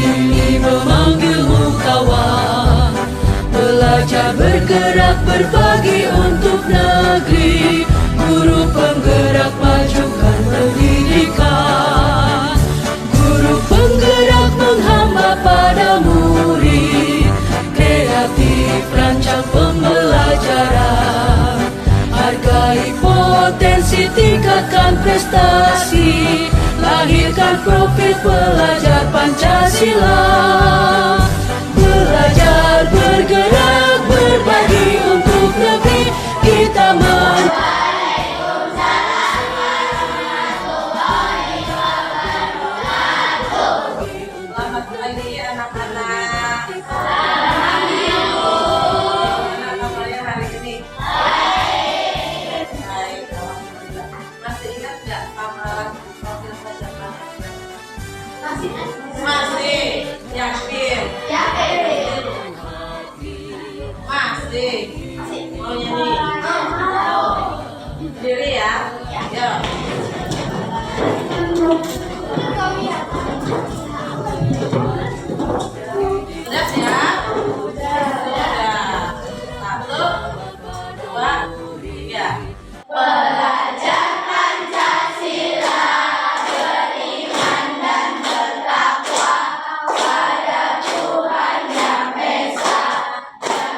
ini memanggilmu kawan. Belajar bergerak berbagi untuk negeri, guru penggerak majukan pendidikan. Guru penggerak menghamba pada murid, kreatif rancang pembelajaran. Hargai potensi, tingkatkan prestasi, lahirkan profil pelajar Pancasila. Belajar bergerak berbagi untuk negeri kita Selamat pagi anak-anak. Kenapa kalian hari ini? Baik. Alhamdulillah. Masih ingat nggak sama profil pelajar Pancasila? Masih. Yakin? Masih. Mau nyanyi? Diri ya? Ya. Sudah siap? Sudah. 1, 2, 3. Belajar Pancasila, beriman dan bertakwa pada Tuhan Yang Esa, dan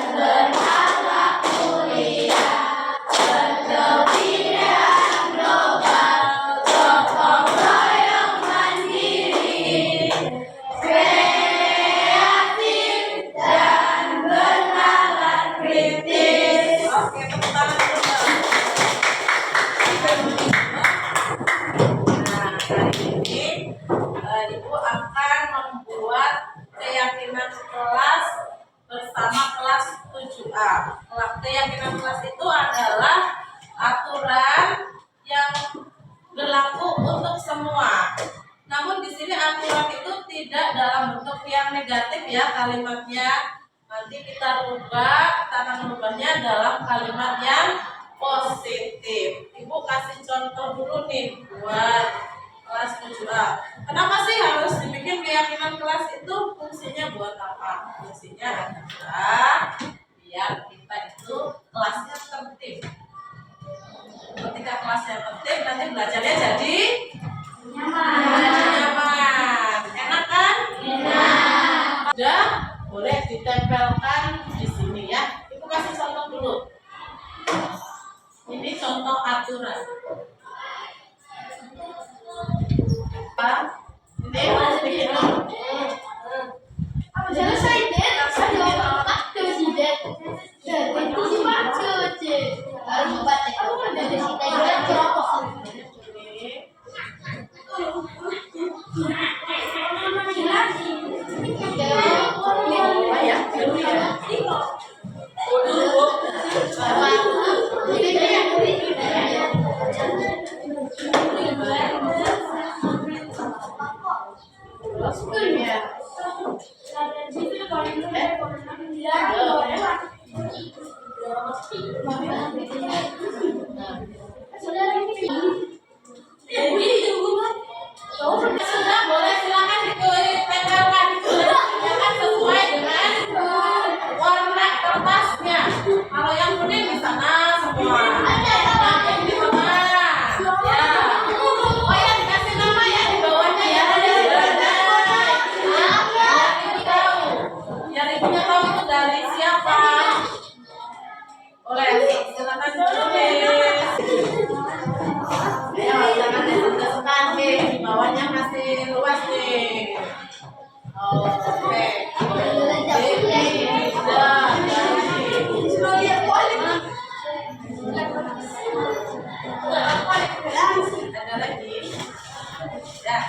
berakhlak mulia, berkebudayaan global, gotong royong mandiri, kreatif dan bernalar kritis. Oke, tepuk tangan dulu. Nah, hari ini Ibu akan membuat keyakinan kelas bersama kelas 7A. Keyakinan kelas itu adalah aturan yang berlaku untuk semua. Namun di sini aturan itu tidak dalam bentuk yang negatif ya kalimatnya. Nanti kita akan merubahnya dalam kalimat yang positif. Ibu kasih contoh dulu nih buat kelas 7A. Kenapa sih harus dibikin keyakinan kelas itu? Fungsinya buat apa? Fungsinya adalah biar kita itu kelasnya tertib. Ketika kelasnya tertib, nanti belajarnya jadi nyaman. Enak kan? Enak. Udah, boleh ditempelkan di sini ya. Ibu kasih contoh dulu. Ini contoh aturan. Ini bikin Selesai deh, ada waktu sih deh. Itu sih baca cek. Harus baca. Aku kan dari sini aja rokok. Sudah boleh silakan ditempelkan sesuai dengan warna kertasnya. Kalau yang kuning di sana semua. Yang di sana. Ya. Oh ya dikasih nama ya di bawahnya ya. Biar ibunya tahu itu dari siapa. Boleh silakan ditulis. Ya, jangan ditekan nih, di bawahnya masih luas nih. Oke. Ada lagi? Ya.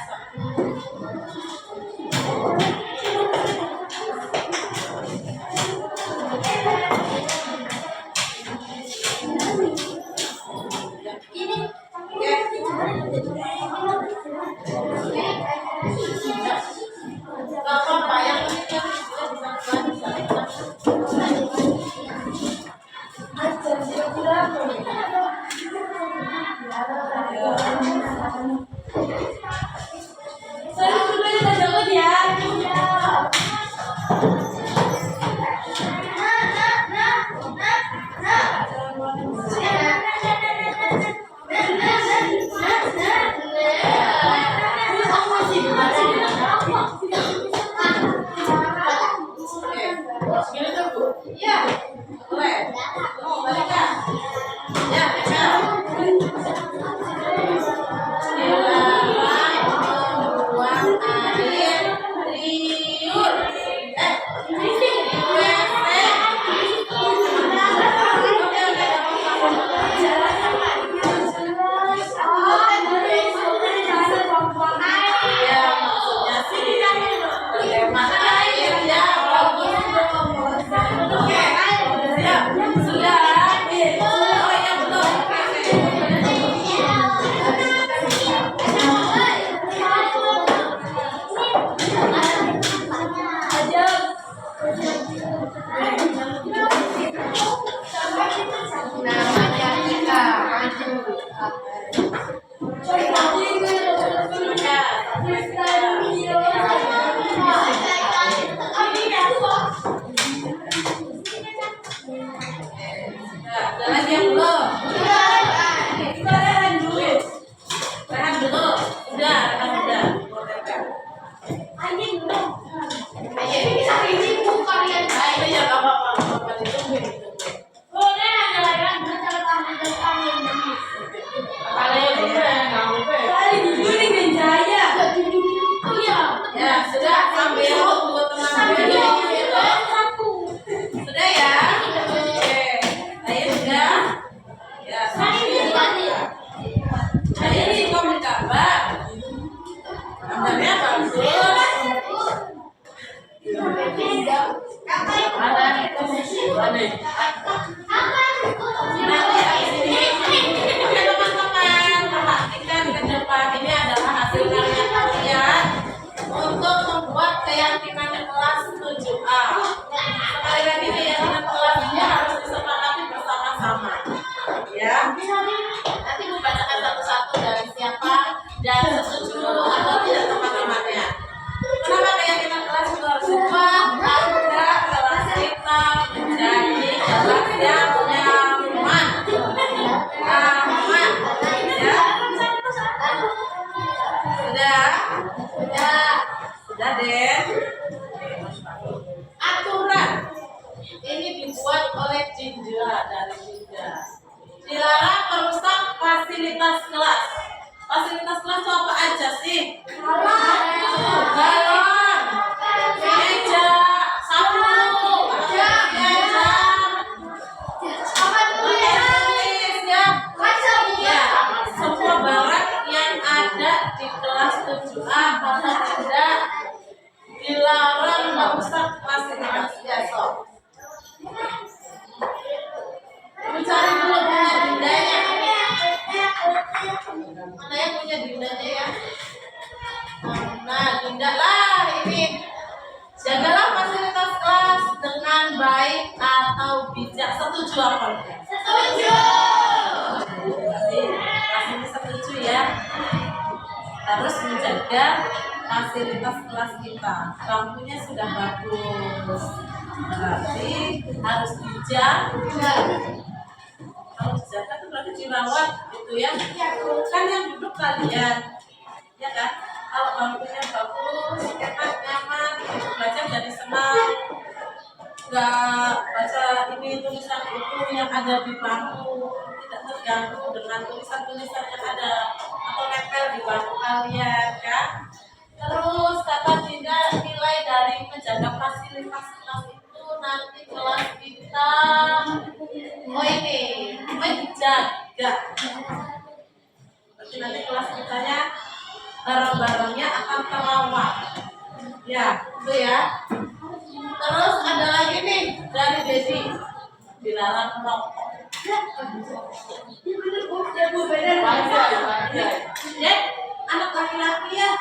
Gak apa-apa Iya, boleh. Mau balik kan? Ya, dilarang membuang air liur. Ya, maksudnya sih hemat air ya, bagus. Oke, siap. Sudah. Oh ya belum. Namanya kita maju. Ada lagi yang belum? Kita rehat dulu. Rehat dulu. Udah, rehat udah. Itu ya nggak apa-apa. Ditungguin. Ya, sudah ambil buat teman-teman. Sudah ya? Oke. Ayo sudah. Ya, ayo ini komen kabar. Gambarnya bagus. Nanti habis ini, oke teman-teman, perhatikan ke depan ini adalah hasil karya kalian untuk membuat keyakinan kelas 7A. Sekali lagi keyakinan kelasnya harus disepakati bersama-sama. Ya. Nanti Bu bacakan satu-satu dari siapa dan setuju atau tidak teman-temannya. Kenapa keyakinan kelas itu harus dibuat? Agar kelas kita menjadi kelas yang nyaman. Aman. Ya. Sudah Den. Aturan ini dibuat oleh Jinja dari Jinja. Dilarang merusak fasilitas kelas. Fasilitas kelas itu apa aja sih? Galon, meja, sapu, meja, tulis ya. Ya, semua barang yang ada di kelas 7A karena tidak dilarang merusak fasilitas biasa. Mencari dulu punya dindanya. Mana yang punya dindanya ya? Nah, dinda lah ini. Jagalah fasilitas kelas dengan baik atau bijak. Setuju apa? Setuju. Berarti kelas ini setuju ya. Harus menjaga fasilitas kelas kita. Bangkunya sudah bagus. Berarti harus dijaga. Kalau dijaga itu berarti dirawat gitu ya. Kan yang duduk kalian, ya kan? Kalau bangkunya bagus, enak, nyaman, belajar jadi senang. Nggak baca ini tulisan itu yang ada di bangku, tidak terganggu dengan tulisan-tulisan yang ada atau nempel di bangku kalian kan. Terus kata Dinda, nilai dari menjaga fasilitas kelas itu nanti kelas kita menjaga. Berarti nanti kelas kitanya barang-barangnya akan terawat. Ya, itu ya. Terus ada lagi nih dari Dedi, dilarang merokok. Dek, anak laki-laki ya,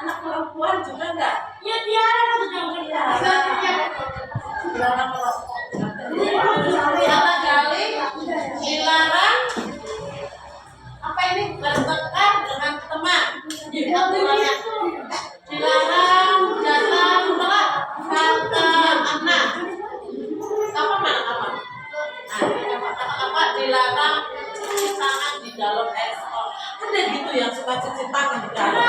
anak perempuan juga enggak? Ya Tiara dilarang merokok. Sama kali dilarang apa ini bertengkar dengan teman. Dilarang datang telat kata anak. Apa dilarang cuci tangan di dalam ekspor. Ada gitu yang suka cuci tangan di dalam.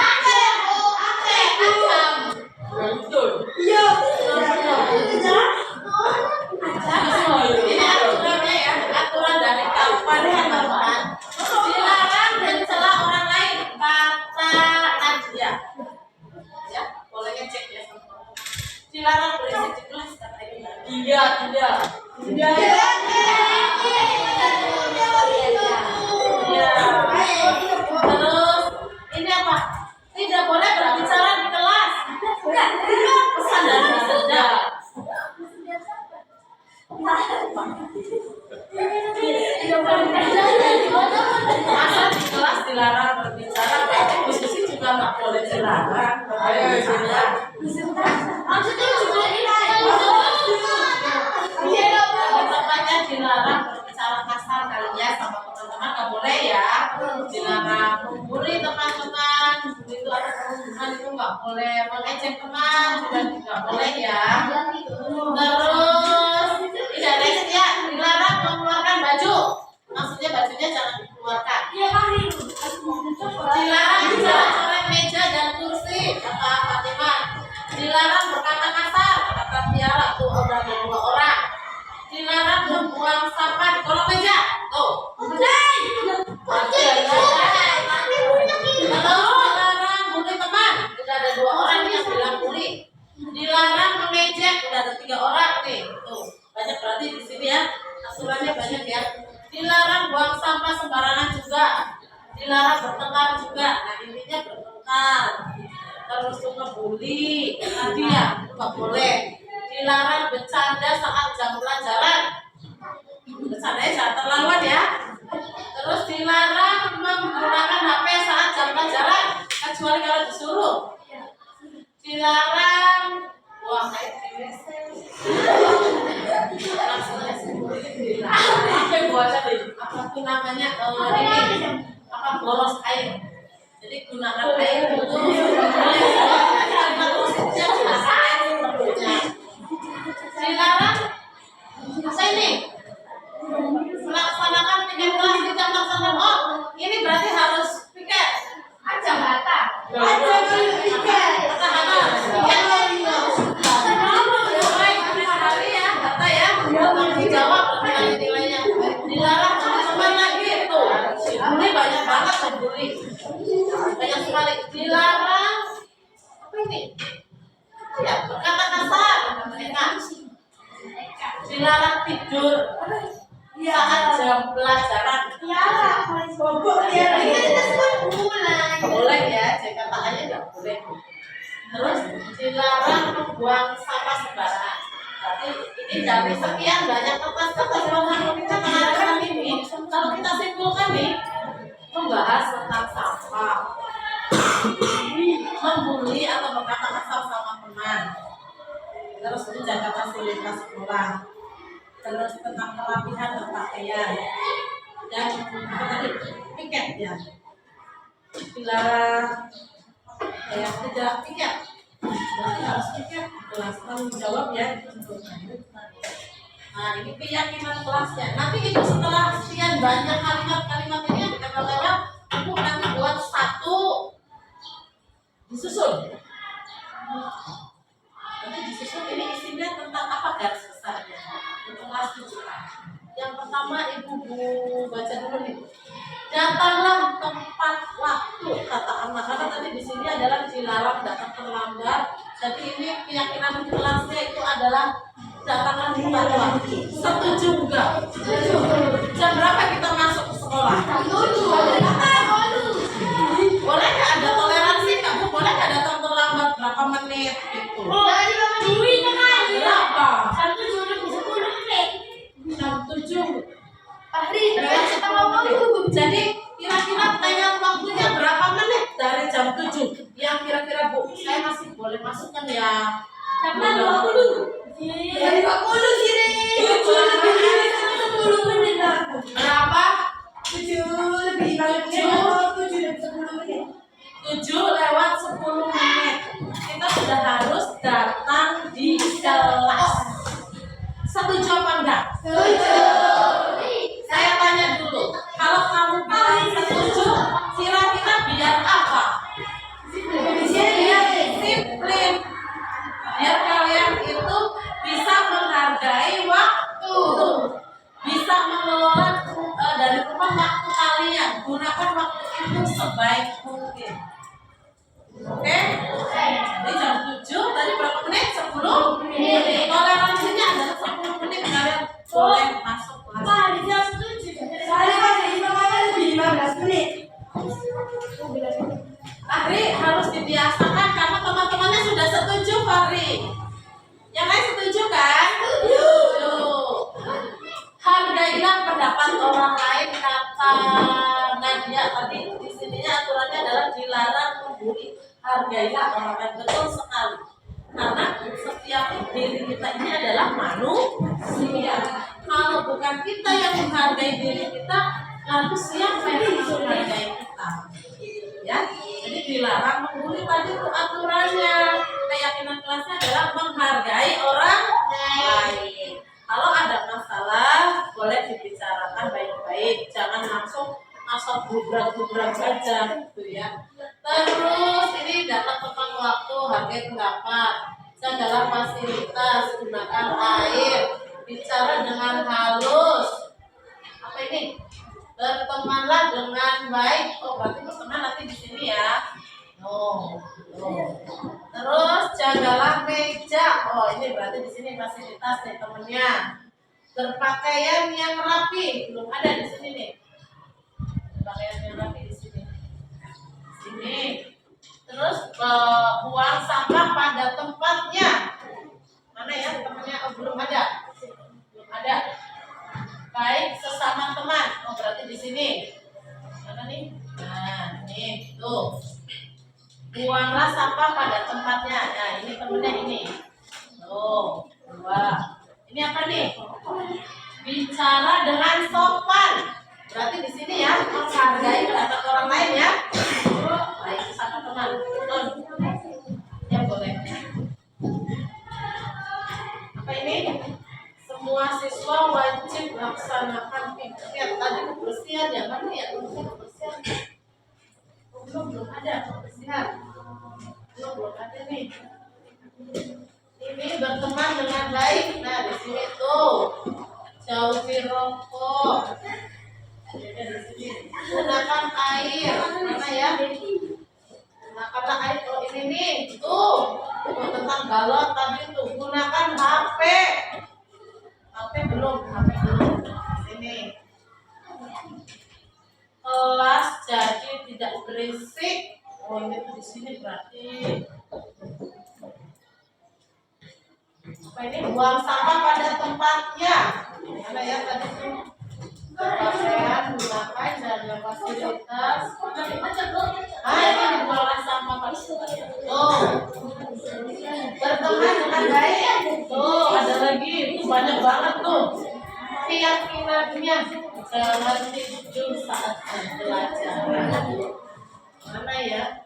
Dilarang berisik di kelas kata ibu. Tidak. Ya. Terus ini apa? Tidak boleh berbicara di kelas. Pesan dari Sunda. Masa di kelas dilarang berbicara? Bu Susi juga nggak boleh dilarang. Maksudnya juga ini. Tempatnya dilarang berbicara kasar kali ya sama teman-teman, nggak boleh ya. Dilarang membuli teman-teman, itu ada perhubungan itu nggak boleh, mengejek teman juga nggak boleh ya. Terus tidak next ya, dilarang mengeluarkan baju, maksudnya bajunya jangan dikeluarkan. Dilarang coret-coret meja dan kursi, kata Fatimah. Dilarang berkata kasar, kata Tiara, tuh udah ada 2 orang. Dilarang membuang sampah di kolong meja, tuh. Dilarang bully teman, udah ada 2 orang yang bilang bully. Dilarang mengejek, udah ada 3 orang nih, tuh. Banyak berarti di sini ya, aturannya banyak ya. Dilarang buang sampah sembarangan juga. Dilarang bertengkar juga. Nah intinya bertengkar. Terus ngebully, tadi ya itu nggak boleh. Dilarang bercanda saat jam pelajaran. Bercandanya jangan terlaluan ya. Terus dilarang menggunakan HP saat jam pelajaran, kecuali kalau disuruh. Dilarang buang air di WC. Apa buatnya deh? Apa tuh namanya? Ini apa boros air? Jadi gunakan air itu dilarang apa ini? Melaksanakan piket kelas di jam tertentu. Oh, ini berarti harus piket. Aja bata. Dijawab nilai-nilainya. Dilarang teman-teman lagi itu. Ini banyak banget membuli. Banyak sekali. Dilarang apa ini? Ya, berkata kasar. Dilarang tidur saat jam pelajaran. Boleh ya, JKTA-nya nggak boleh. Terus dilarang membuang sampah sembarangan. Berarti ini dari sekian banyak kertas-kertas yang kita mengatakan ini, kalau kita simpulkan nih, membahas tentang sampah, membuli atau berkata kasar sama teman, terus menjaga fasilitas sekolah, terus tentang kerapihan berpakaian, dan apa tadi piket ya, dilarang ya tidak piket. Berarti harus piket, kelas tanggung jawab ya. Nah ini keyakinan kelasnya. Nanti itu setelah sekian banyak kalimat-kalimat ini yang kita lewat, aku nanti buat satu disusun. Nanti disusun ini isinya tentang apa garis besarnya untuk kelas 7A. Yang pertama ibu baca dulu nih. Datanglah tepat waktu, kata anak. Karena tadi di sini adalah dilarang datang terlambat. Jadi ini keyakinan di kelasnya itu adalah datanglah tepat waktu. Setuju enggak? Jam berapa kita masuk ke sekolah? Boleh nggak ada toleransi? Kamu boleh nggak datang terlambat berapa menit gitu? Berapa? Jam 7. Jadi kira-kira tanya waktunya berapa menit dari jam 7? Yang kira-kira Bu, saya masih boleh masuk kan ya? Jam 20. Dari 20 sini. 10 menit. Berapa? 7 lebih 10 menit. 7 lewat 10 menit. Kita sudah harus datang di kelas. Setuju apa enggak? Setuju. Saya tanya dulu, kalau kamu bilang setuju, kira-kira biar apa? Biar disiplin. Biar kalian itu bisa menghargai waktu, bisa mengelola dari rumah waktu kalian. Gunakan waktu itu sebaik mungkin. Oke? Jadi jam 7, tadi berapa menit? 10? hargailah orang lain. Betul sekali. Karena setiap diri kita ini adalah manusia. Kalau bukan kita yang menghargai diri kita, lalu siapa yang menghargai kita? Ya, jadi dilarang membuli tadi itu aturannya. Keyakinan kelasnya adalah menghargai orang lain. Kalau ada masalah, boleh dibicarakan baik-baik, jangan langsung asal gubrak-gubrak saja, gitu ya. Terus ini datang tepat waktu, hargai pendapat, jagalah fasilitas, gunakan air, bicara dengan halus. Apa ini? Bertemanlah dengan baik. Oh, berarti berteman nanti di sini ya. Oh. Terus jagalah meja. Oh, ini berarti di sini fasilitas nih temennya. Berpakaian yang rapi. Belum ada di sini nih. Berpakaian yang rapi di sini. Sini. Terus buang sampah pada tempatnya. Mana ya temennya? Oh, belum ada. Belum ada. Baik sesama teman. Oh, berarti di sini. Mana nih? Nah, ini tuh. Buanglah sampah pada tempatnya. Nah, ini temennya ini. Tuh, dua. Ini apa nih? Bicara dengan sopan. Berarti di sini ya, menghargai pendapat orang lain ya. Baik sesama teman. Betul. Ya boleh. Apa ini? Semua siswa wajib melaksanakan piket tadi kebersihan ya, mana ya kebersihan? Belum ada kebersihan. Belum ada nih. Ini berteman dengan baik. Nah di sini tuh jauhi rokok. Ada di sini. Gunakan air. Mana ya? Gunakanlah air. Kalau ini nih tuh tentang galon tadi tuh gunakan HP. HP belum. Sini. Kelas jadi tidak berisik. Oh ini tuh di sini berarti. Apa ini? Buang sampah pada tempatnya. Mana ya tadi tuh? Pakaian gunakan jaga fasilitas. Ini buang sampah pada tempatnya. Oh. Berteman dengan baik. Tuh ada lagi. Itu banyak banget tuh. Keyakinannya jangan tidur saat pelajaran. Mana ya?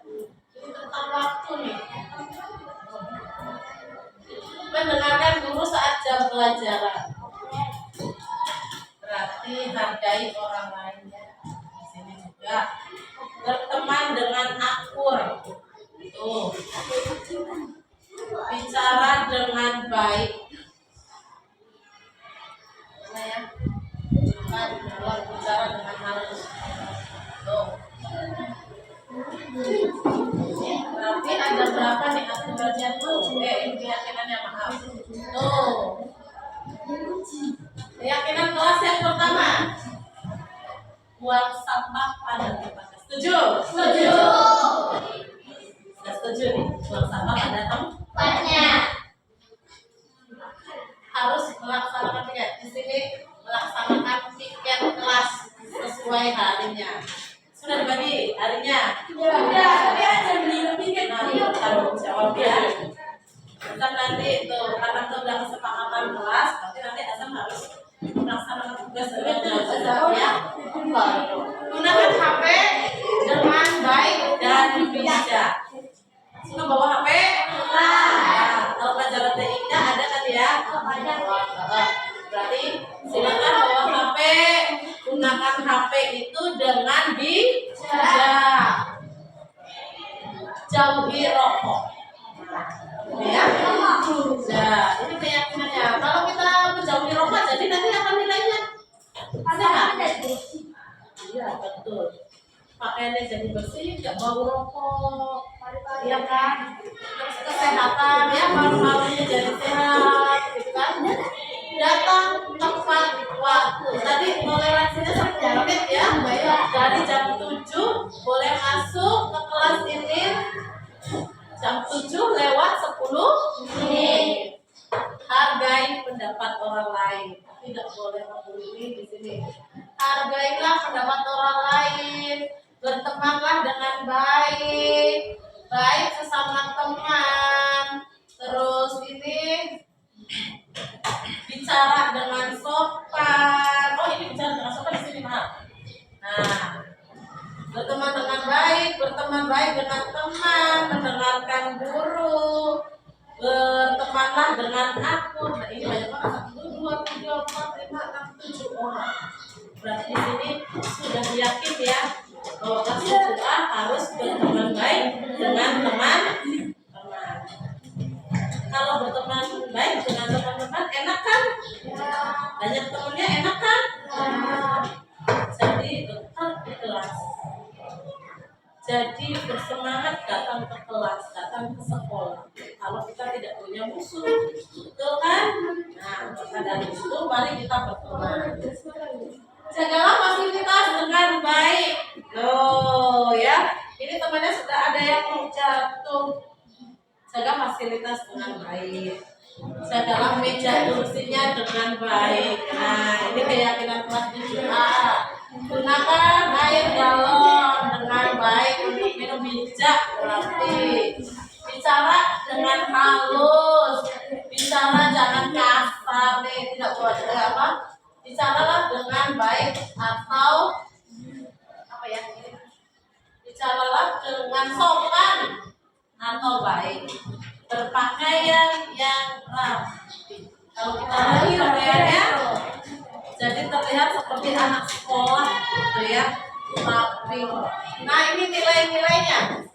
Ini tentang waktu nih. Mendengarkan guru saat jam pelajaran. Berarti hargai orang lainnya. Di sini juga berteman dengan akur. Tuh. Bicara dengan baik. Mana ya? Bicara dengan halus. Tuh. Berarti ada berapa nih aturannya tuh? Ini keyakinannya maaf. Tuh. Keyakinan kelas yang pertama. Buang sampah pada tempatnya. Setuju? Setuju. Sudah setuju nih. Buang sampah pada tempatnya. Harus melaksanakan tiket. Di sini melaksanakan tiket kelas sesuai harinya. Sudah dibagi harinya? Sudah. Tapi ada beli tiket. Nah, tanggung jawab ya. Asam nanti itu karena itu udah kesepakatan kelas, berarti nanti Asam harus melaksanakan tugas dengan ya. Gunakan HP dengan baik dan bijak. Suka bawa HP? Nah, kalau pelajaran TIK ada kan ya? Berarti silakan bawa HP. Gunakan HP itu dengan bijak. Jauhi rokok. Ya, ini keyakinannya. Kalau kita menjauhi rokok, jadi nanti apa nilainya? Sehat. Iya betul. Pakaiannya jadi bersih, nggak bau rokok, iya kan? Terus kesehatan ya, paru-parunya jadi sehat, gitu kan? Datang tepat waktu. Tadi toleransinya 10 menit ya. Dari jam 7 boleh masuk ke kelas ini. Jam 7 lewat 10 menit. Hargai pendapat orang lain. Tidak boleh membuli di sini. Hargailah pendapat orang lain. Bertemanlah dengan baik. Baik sesama bertemanlah dengan aku. Nah ini banyak banget, 1, 2, 3, 4, 5, 6, 7 orang. Berarti di sini sudah yakin ya bahwa kelas 7A harus berteman baik dengan teman-teman. Kalau berteman baik dengan teman-teman enak kan? Banyak temennya enak kan? Jadi tetap di kelas. Jadi bersemangat datang ke kelas, datang ke sekolah. Kalau kita tidak punya musuh, betul kan? Nah, maka dari itu mari kita berteman. Jagalah fasilitas dengan baik. Loh ya, ini temannya sudah ada yang mau jatuh. Jaga fasilitas dengan baik. Jagalah meja kursinya dengan baik. Nah, ini keyakinan kelas 7A. Gunakan air galon dengan baik untuk minum bijak berarti. Bicara dengan halus. Bicara jangan kasar nih, tidak boleh apa? Bicaralah dengan baik atau apa ya? Bicaralah dengan sopan atau baik. Berpakaian yang rapi. Kalau kita lagi pakaiannya jadi terlihat seperti anak sekolah gitu ya, rapi. Nah ini nilai-nilainya: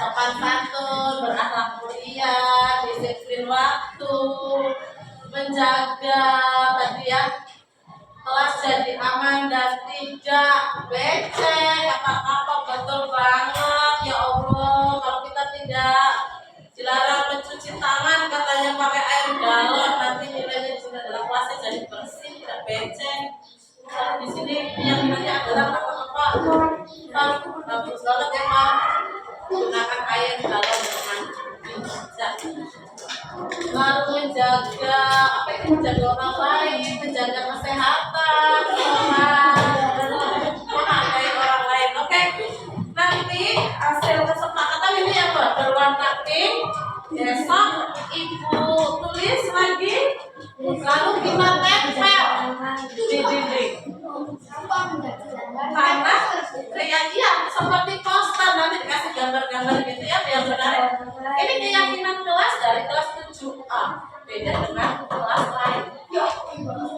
sopan santun, berakhlak mulia, disiplin waktu, menjaga tadi ya kelas jadi aman dan tidak becek. Kata-kata betul banget ya Allah. Kalau kita tidak dilarang mencuci tangan, katanya pakai air galon, nanti nilainya di sini adalah kelasnya jadi bersih, tidak becek. Kalau di sini keyakinannya adalah kata-kata bagus banget ya Pak. Gunakan air galon dengan bijak. Lalu menjaga apa itu, menjaga orang lain, menjaga kesehatan menghargai orang lain. Oke, nanti hasil kesepakatan ini apa? Berwarna pink. Besok ibu tulis lagi, lalu kita tempel di dinding. Karena kayak iya seperti poster, nanti dikasih gambar-gambar gitu ya biar menarik. Ini keyakinan kelas dari kelas 7A, beda dengan kelas lain.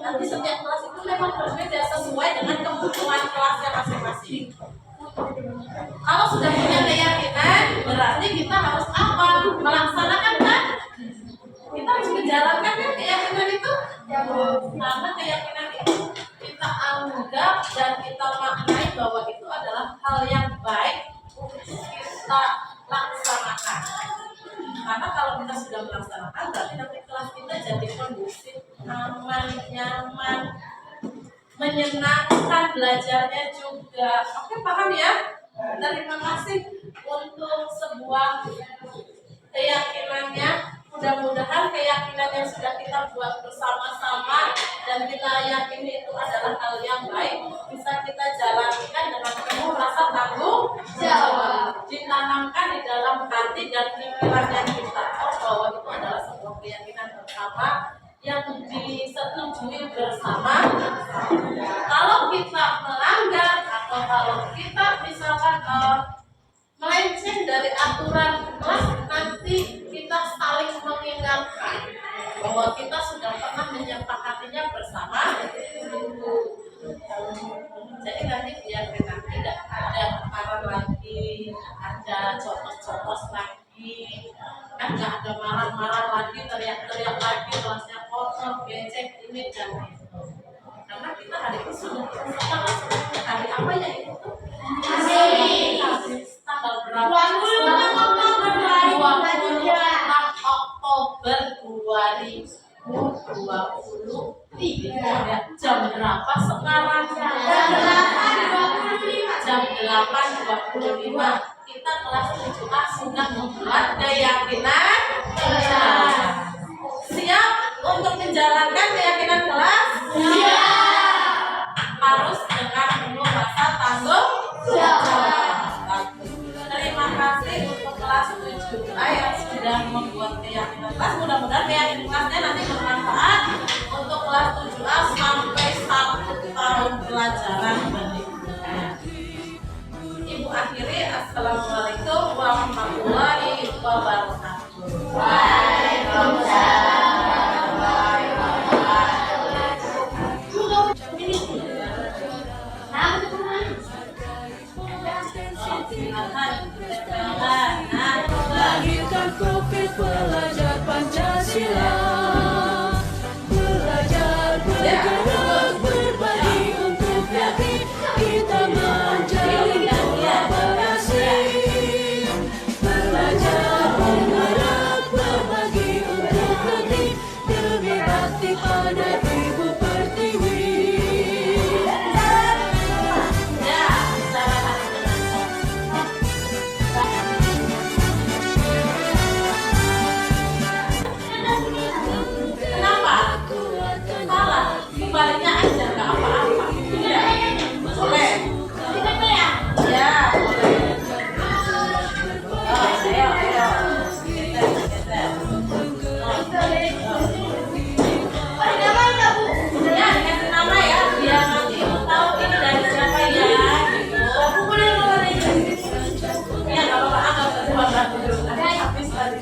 Nanti setiap kelas itu memang berbeda sesuai dengan kebutuhan kelasnya masing-masing. Kalau sudah punya keyakinan, berarti kita harus apa? Melaksanakan kan? Kita harus menjalankan kan keyakinan itu? Karena keyakinan itu kita anggap dan kita maknai bahwa itu adalah hal yang baik untuk kita laksanakan. Karena kalau kita sudah melaksanakan, berarti nanti kelas kita jadi kondusif, aman, nyaman, menyenangkan, belajarnya juga. Oke, paham ya? Terima kasih untuk sebuah keyakinannya. Mudah-mudahan keyakinan yang sudah kita buat bersama-sama dan kita yakini itu adalah hal yang baik bisa kita jalankan dengan penuh rasa tanggung jawab, ditanamkan di dalam hati dan pikirannya kita bahwa itu adalah sebuah keyakinan bersama yang disetujui bersama. Kalau kita melanggar atau kalau kita misalkan melenceng dari aturan kelas, nanti kita saling mengingatkan bahwa kita sudah pernah menyepakatinya bersama. Jadi nanti biar kita tidak ada tekanan lagi, ada cotos-cotos lagi, nggak ada marah-marah lagi, teriak-teriak lagi, kelasnya kotor, becek, ini dan itu. Karena kita hari ini sudah hari apa ya itu? Tanggal berapa? 26 Oktober 2020. Jam berapa sekarang? Jam 8.25. Kita kelas 7A sudah membuat keyakinan. Siap untuk menjalankan keyakinan kelas? Siap. Harus dengan penuh rasa tanggung jawab. Terima kasih untuk kelas 7A yang sudah membuat keyakinan kelas. Mudah-mudahan keyakinan kelasnya nanti bermanfaat untuk kelas 7A sampai 1 tahun pelajaran berikutnya. Ibu akhiri, assalamualaikum warahmatullahi wabarakatuh. Ya, dikasih nama ya, biar nanti ibu tahu ini dari siapa ya. Gitu. Ya, kalau nggak usah dulu. Habis tadi.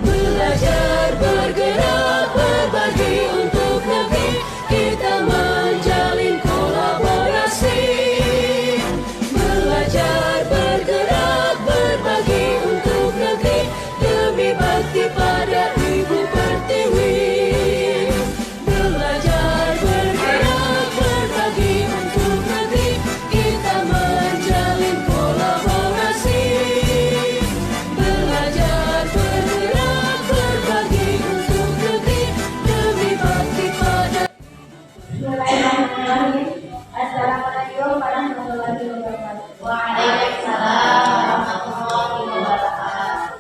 Belajar bergerak berbagi untuk negeri, kita menjalin kolaborasi. Belajar bergerak berbagi untuk negeri, demi bakti pada Ibu Pertiwi. Belajar bergerak berbagi untuk negeri, kita menjalin kolaborasi. Belajar bergerak berbagi untuk negeri, demi bakti pada. Bismillahirrahmanirrahim. Assalamualaikum warahmatullahi wabarakatuh. Waalaikumsalam warahmatullahi wabarakatuh.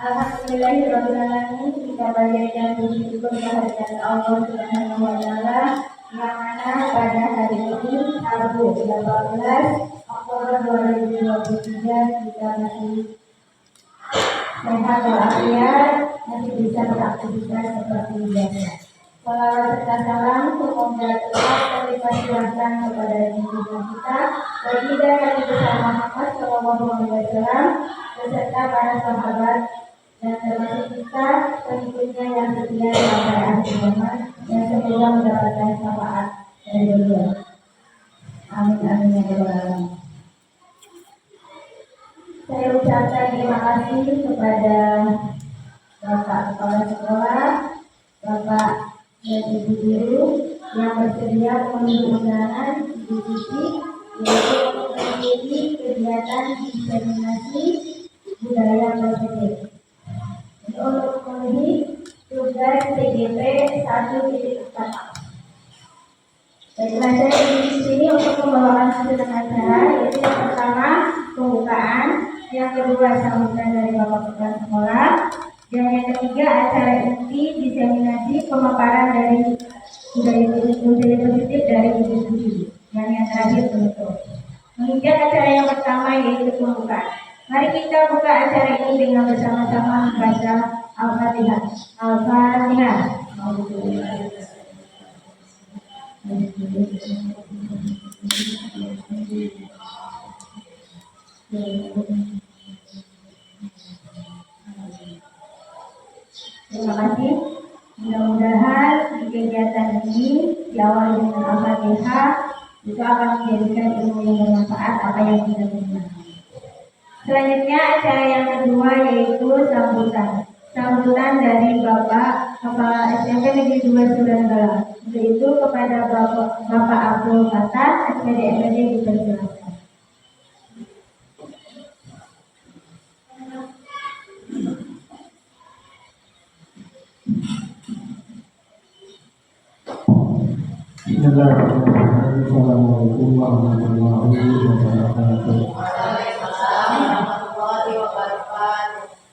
Alhamdulillahirrahmanirrahim. Kita panjatkan puji syukur kehadirat Allah Subhanahu wa Ta'ala yang mana pada hari ini Rabu 18 Oktober 2023 kita masih sehat walafiat, masih bisa beraktivitas seperti biasa. Salawat serta salam semoga tetap terlipat curahkan kepada junjungan kita baginda Nabi besar Muhammad SAW beserta para sahabat dan termasuk kita pengikutnya yang setia sampai akhir zaman dan semoga mendapatkan syafaat dari beliau. Amin amin ya rabbal alamin. Saya ucapkan terima kasih kepada Bapak Kepala Sekolah, Bapak dan Ibu Guru yang bersedia memenuhi undangan Ibu Siti yaitu untuk mengikuti kegiatan diseminasi budaya positif. Untuk memenuhi tugas TGP 1.4. Baiklah, saya di sini untuk membawakan susunan acara, yaitu yang pertama pembukaan, yang kedua sambutan dari Bapak Kepala Sekolah, dan yang ketiga acara inti diseminasi pemaparan dari budaya positif dari Ibu Suci, dan yang terakhir penutup. Menginjak acara yang pertama yaitu pembukaan. Mari kita buka acara ini dengan bersama-sama membaca Al-Fatihah. Al-Fatihah. Terima kasih. Mudah-mudahan di kegiatan ini diawali dengan Al-Fatihah itu akan menjadikan ilmu yang bermanfaat apa yang kita dengar. Selanjutnya acara yang kedua yaitu sambutan. Sambutan dari Bapak Kepala SMP Negeri 2 Suranggala. Untuk itu kepada Bapak Abdul Fatah, SPD MPD dipersilakan. Bismillahirrahmanirrahim. Assalamualaikum warahmatullahi wabarakatuh.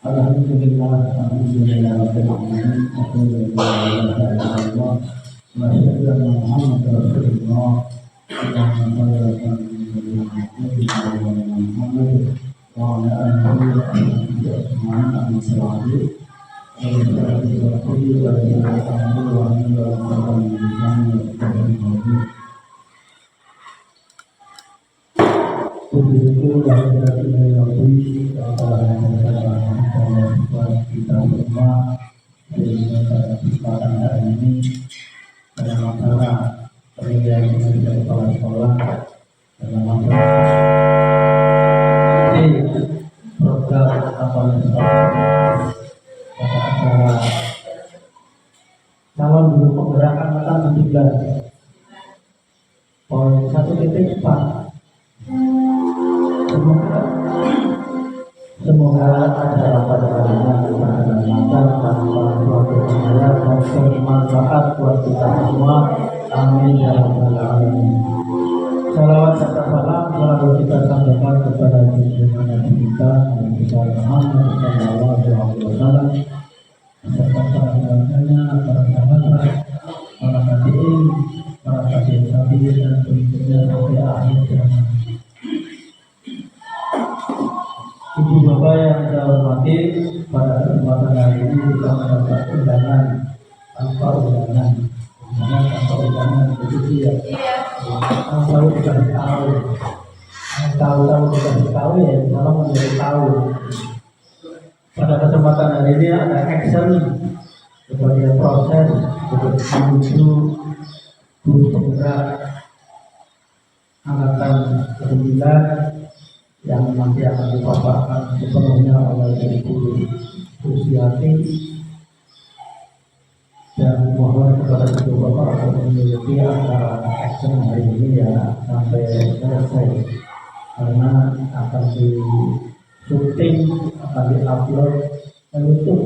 Alhamdulillah, alhamdulillah, rabbil alamin. Alhamdulillah, wa syukur Muhammad Rasulullah. Allahumma shalli ala Muhammad wa ala alihi wa sahbihi. Kita semua dalam kesempatan hari ini dalam masalah penilaian kinerja kepala sekolah dalam masalah program kapal sekolah pada acara calon guru penggerak angkatan 17 poin 1.4. Semoga acara pada hari ini bermanfaat tanpa suatu bahaya dan bermanfaat buat kita semua. Amin ya rabbal alamin. Salawat serta salam selalu kita sampaikan kepada junjungan Nabi kita Nabi Muhammad sallallahu alaihi wasallam beserta para keluarganya, para sahabat, para hadirin, para sahabat dan pengikutnya sampai akhir zaman. hormati, pada kesempatan hari ini kita mendapat undangan tanpa undangan. Begitu ya. Tahu dikasih tahu. Tahu dikasih tahu ya, kalau menjadi tahu. Pada kesempatan hari ini ada action sebagai proses untuk menuju guru penggerak angkatan ke-9 yang nanti akan dipaparkan sepenuhnya oleh Ibu Susiati, dan mohon kepada Ibu Bapak untuk memiliki acara action hari ini ya sampai selesai, karena akan di syuting, akan di-upload ke YouTube.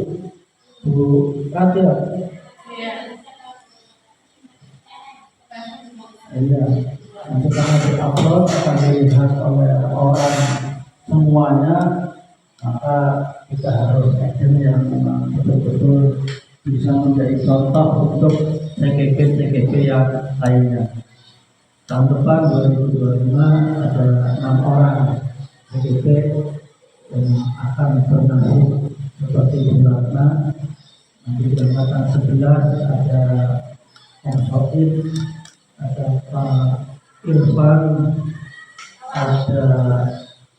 Bu Katil. Iya, nanti karena di-upload akan dilihat oleh orang semuanya, maka kita harus action yang memang betul-betul bisa menjadi contoh untuk CGP yang lainnya. Tahun depan 2025 ada 6 orang CGP yang akan bernasib seperti Bu Ratna. Nanti di angkatan 11 ada Om Soid, ada Pak Irfan, ada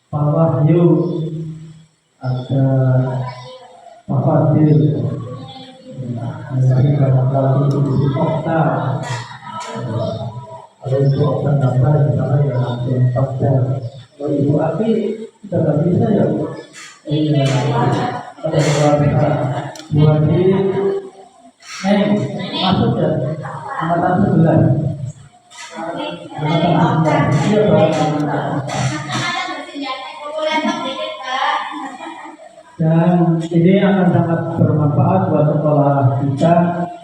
Pak Wahyu, ada Pak Fadil, ada lagi Ibu Okta. Kalau Ibu Okta daftar di sana ya langsung daftar. Kalau Ibu Aki kita nggak bisa ya. Iya, ada keluarga Bu Haji, masuk ya, angkatan 11. Dan ini akan sangat bermanfaat buat sekolah kita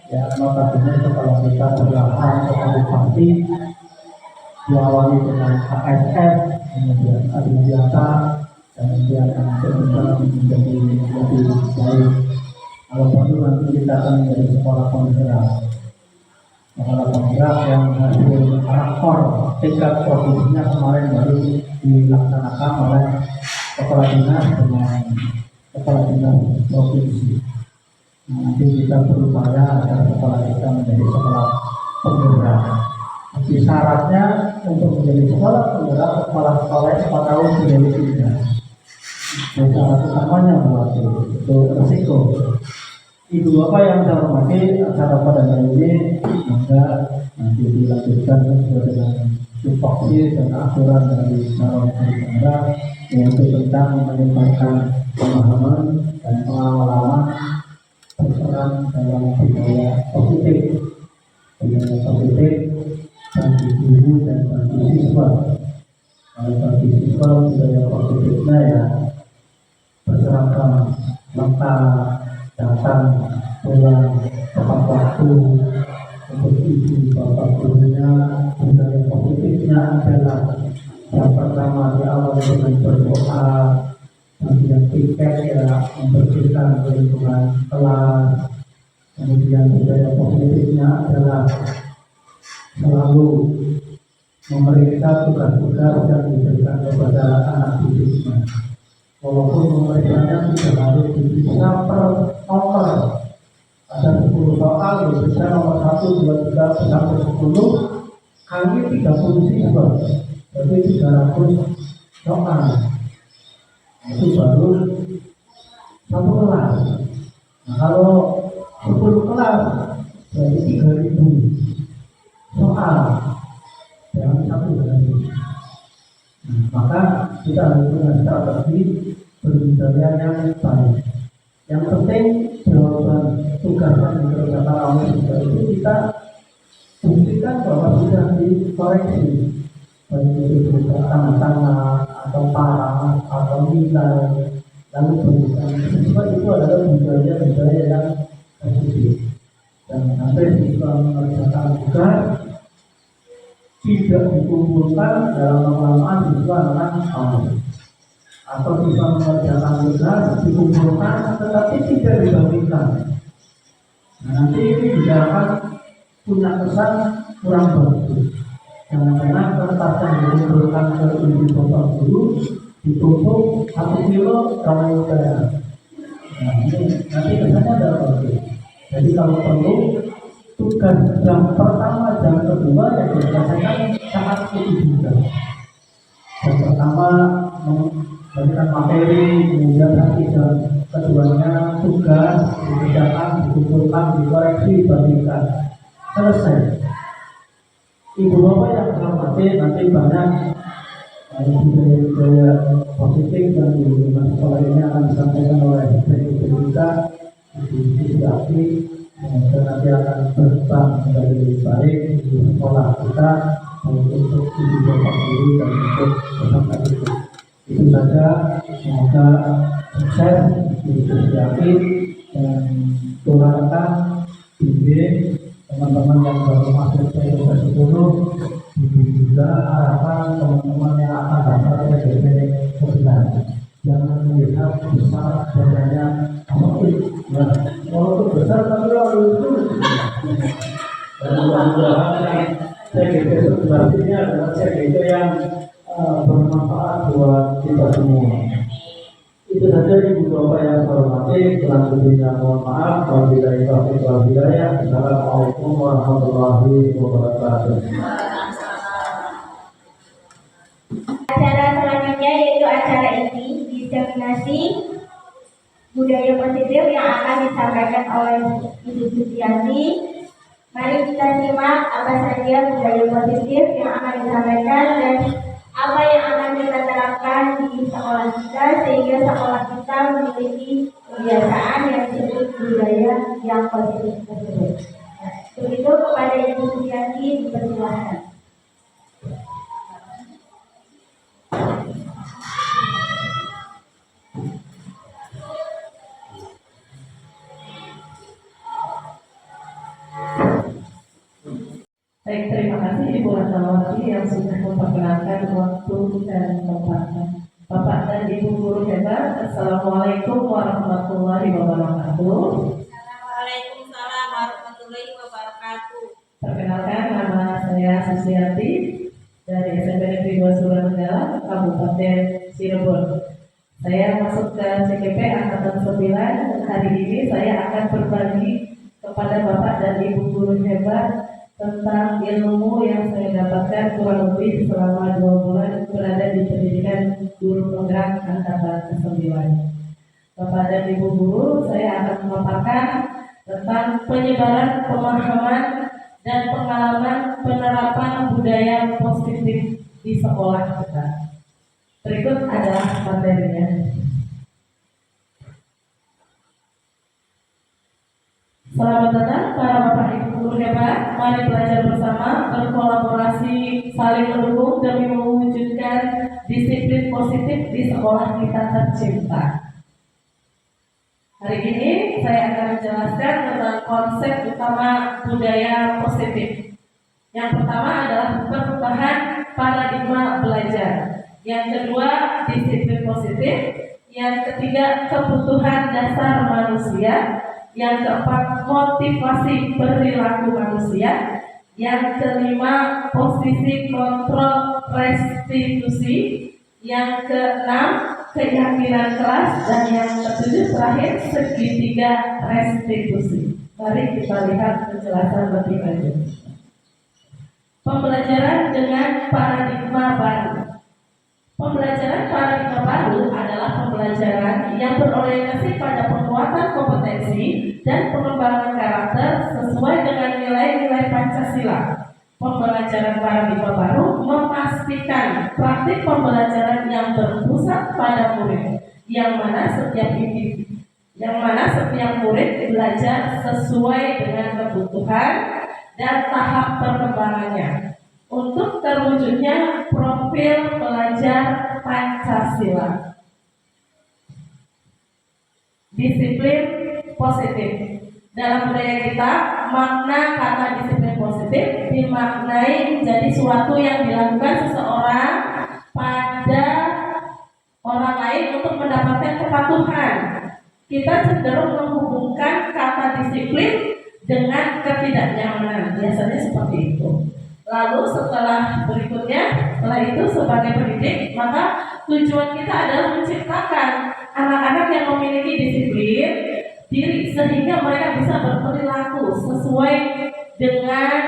ya, notabene sekolah kita berlahan seperti pasti diawali dengan ASF, kemudian Adiwiata, dan kemudian berkembang menjadi lebih baik. Kalau perlu nanti kita akan menjadi sekolah penggerak yang hasil rakor tingkat provinsinya kemarin baru dilaksanakan oleh kepala dinas dengan kepala dinas provinsi. Nanti kita berupaya agar sekolah kita menjadi sekolah penggerak. Tapi syaratnya untuk menjadi sekolah penggerak, kepala sekolah 4 tahun sudah tidak. Syarat utamanya berarti itu resiko. Ibu Bapak yang saya hormati, acara pada hari ini maka nanti dilanjutkan sesuai dengan tupoksi dan aturan dari calon peserta, yaitu tentang menyampaikan pemahaman dan pengalaman peran dalam budaya positif bagi guru dan bagi siswa. Kalau bagi siswa budaya positifnya ya berseragam lengkap, datang pulang tepat waktu. Untuk ibu bapak gurunya, budaya positifnya adalah yang pertama diawali dengan berdoa, kemudian tiket ya membersihkan lingkungan kelas. Kemudian budaya positifnya adalah selalu memeriksa tugas-tugas yang diberikan kepada anak didiknya. Walaupun pemeriksaannya tidak harus diperiksa per nomor, ada 10 soal diperiksa nomor 1, 2, 3 sampai 10 kali 30 siswa, jadi 300 soal. Itu baru 1 kelas. Nah, kalau 10 kelas jadi 3.000 soal dalam 1 hari. Maka kita harus punya strategi berbudaya yang baik. Yang penting jawaban tugas yang dikerjakan oleh siswa itu kita buktikan bahwa sudah dikoreksi, baik itu berupa tanda-tanda atau parah atau nilai. Lalu berikan siswa itu adalah budaya yang positif. Dan sampai siswa mengerjakan tugas tidak dikumpulkan dalam lama-lama siswa akan tahu, atau siswa mengerjakan tugas dikumpulkan tetapi tidak dibagikan. Nah, nanti ini juga akan punya kesan kurang bagus. Jangan-jangan kertas yang dikumpulkan ke ibu bapak guru ditumpuk 1 kilo kalau saya Nah, ini nanti kesannya ada lagi. Jadi kalau perlu tugas jam pertama, jam kedua yang diselesaikan sangat itu juga. Yang pertama memberikan materi, kemudian nanti jam keduanya tugas dikerjakan, dikumpulkan, dikoreksi, dibagikan, selesai. Ibu bapak yang hormati, nanti banyak budaya positif yang di sekolah ini akan disampaikan oleh ibu kita di sisi aktif, dan nanti akan berkembang menjadi lebih baik di sekolah kita untuk ibu bapak guru dan untuk peserta didik. Itu saja, semoga sukses di sisi aktif dan doakan bimbing teman-teman yang baru masuk ke kelas 10, itu juga harapan teman-teman yang akan datang ke DP 11. Jangan melihat besar bedanya sempit, ya. Walaupun besar tapi itu. Dan mudah-mudahan CGP 11 ini adalah CGP yang bermanfaat buat kita semua. Itu saja ibu bapak yang saya hormati. Selanjutnya mohon maaf wabillahi taufiq wal hidayah. Assalamualaikum warahmatullahi wabarakatuh. Acara selanjutnya yaitu acara ini diseminasi budaya positif yang akan disampaikan oleh Ibu Suciati. Mari kita simak apa saja budaya positif yang akan disampaikan dan apa yang akan kita terapkan di sekolah kita sehingga sekolah kita memiliki kebiasaan yang disebut budaya yang positif tersebut. Begitu kepada Ibu Suciati dipersilakan. Baik, terima kasih Ibu Ratnawati yang sudah memperkenalkan waktu dan tempatnya. Bapak dan Ibu guru hebat, Assalamualaikum warahmatullahi wabarakatuh. Waalaikumsalam warahmatullahi wabarakatuh. Perkenalkan, nama saya Susiati dari SMP Negeri 2 Suranenggala, Kabupaten Cirebon. Saya masuk ke CGP Angkatan 9. Hari ini saya akan berbagi kepada Bapak dan Ibu guru hebat tentang ilmu yang saya dapatkan kurang lebih selama 2 bulan berada di pendidikan guru penggerak Angkatan 9. Bapak dan Ibu guru, saya akan memaparkan tentang penyebaran pemahaman dan pengalaman penerapan budaya positif di sekolah kita. Berikut adalah materinya. Selamat datang para Bapak Ibu guru hebat. Mari belajar bersama, berkolaborasi, saling mendukung demi mewujudkan disiplin positif di sekolah kita tercinta. Hari ini saya akan menjelaskan tentang konsep utama budaya positif. Yang pertama adalah perubahan paradigma belajar. Yang kedua, disiplin positif. Yang ketiga, kebutuhan dasar manusia. Yang keempat, motivasi perilaku manusia. Yang kelima, posisi kontrol restitusi. Yang keenam, keyakinan kelas. Dan yang ketujuh terakhir, segitiga restitusi. Mari kita lihat penjelasan lebih lanjut. Pembelajaran dengan paradigma baru. Pembelajaran paradigma baru adalah pembelajaran yang berorientasi pada penguatan kompetensi dan pengembangan karakter sesuai dengan nilai-nilai Pancasila. Pembelajaran paradigma baru memastikan praktik pembelajaran yang berpusat pada murid, yang mana setiap murid belajar sesuai dengan kebutuhan dan tahap perkembangannya untuk terwujudnya profil pelajar Pancasila. Disiplin positif. Dalam budaya kita, makna kata disiplin positif dimaknai menjadi suatu yang dilakukan seseorang pada orang lain untuk mendapatkan kepatuhan. Kita cenderung menghubungkan kata disiplin dengan ketidaknyamanan. Biasanya seperti itu. Lalu setelah itu sebagai pendidik, maka tujuan kita adalah menciptakan anak-anak yang memiliki disiplin diri sehingga mereka bisa berperilaku sesuai dengan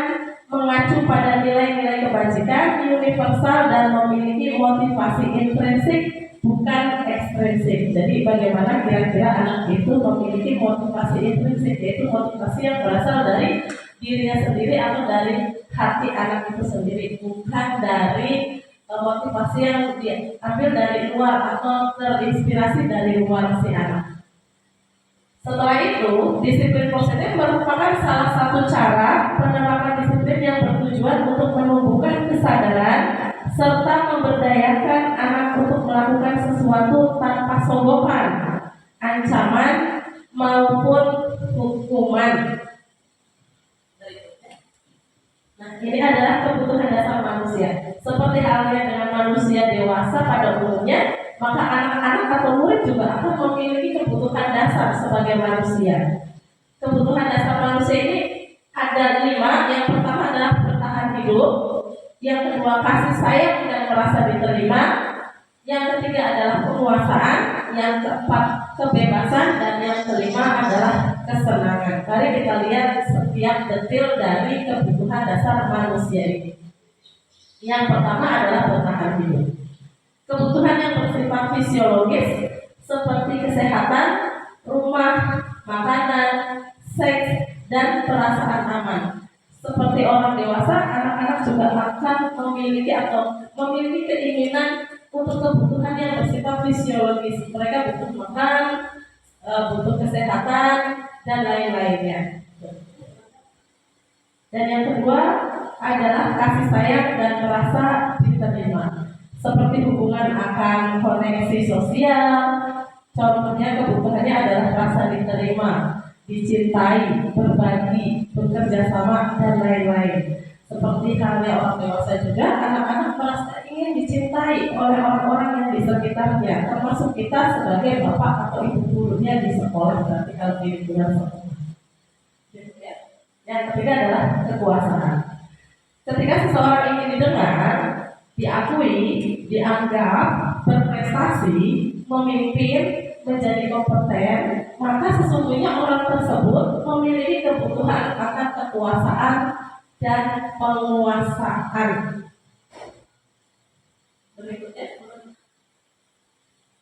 mengacu pada nilai-nilai kebajikan universal dan memiliki motivasi intrinsik bukan ekstrinsik. Jadi bagaimana kira-kira anak itu memiliki motivasi intrinsik, yaitu motivasi yang berasal dari dirinya sendiri atau dari hati anak itu sendiri, bukan dari motivasi yang diambil dari luar atau terinspirasi dari luar si anak. Setelah itu, disiplin positif merupakan salah satu cara penerapan disiplin yang bertujuan untuk menumbuhkan kesadaran serta memberdayakan anak untuk melakukan sesuatu tanpa sogokan, ancaman, maupun hukuman. Nah, ini adalah kebutuhan dasar manusia. Seperti halnya dengan manusia dewasa pada umumnya, maka anak-anak atau murid juga akan memiliki kebutuhan dasar sebagai manusia. Kebutuhan dasar manusia ini ada 5. Yang pertama adalah bertahan hidup. Yang kedua, kasih sayang dan merasa diterima. Yang ketiga adalah penguasaan. Yang keempat, kebebasan. Dan yang kelima adalah kesenangan. Mari kita lihat setiap detil dari kebutuhan dasar manusia ini. Yang pertama adalah bertahan hidup. Kebutuhan yang bersifat fisiologis seperti kesehatan, rumah, makanan, seks, dan perasaan aman. Seperti orang dewasa, anak-anak juga akan memiliki keinginan untuk kebutuhan yang bersifat fisiologis. Mereka butuh makan, butuh kesehatan, dan lain-lainnya. Dan yang kedua adalah kasih sayang dan merasa diterima. Seperti hubungan akan koneksi sosial, contohnya kebutuhannya adalah rasa diterima, dicintai, berbagi, bekerja sama, dan lain-lain. Seperti halnya orang dewasa juga, anak-anak merasa ingin dicintai oleh orang-orang yang di sekitarnya, termasuk kita sebagai bapak atau ibu gurunya di sekolah, berarti kalau di lingkungan sekolah. Yang ketiga adalah kekuasaan. Ketika seseorang ingin didengar, diakui, dianggap, berprestasi, memimpin, menjadi kompeten, maka sesungguhnya orang tersebut memiliki kebutuhan akan kekuasaan dan penguasaan. Berikutnya,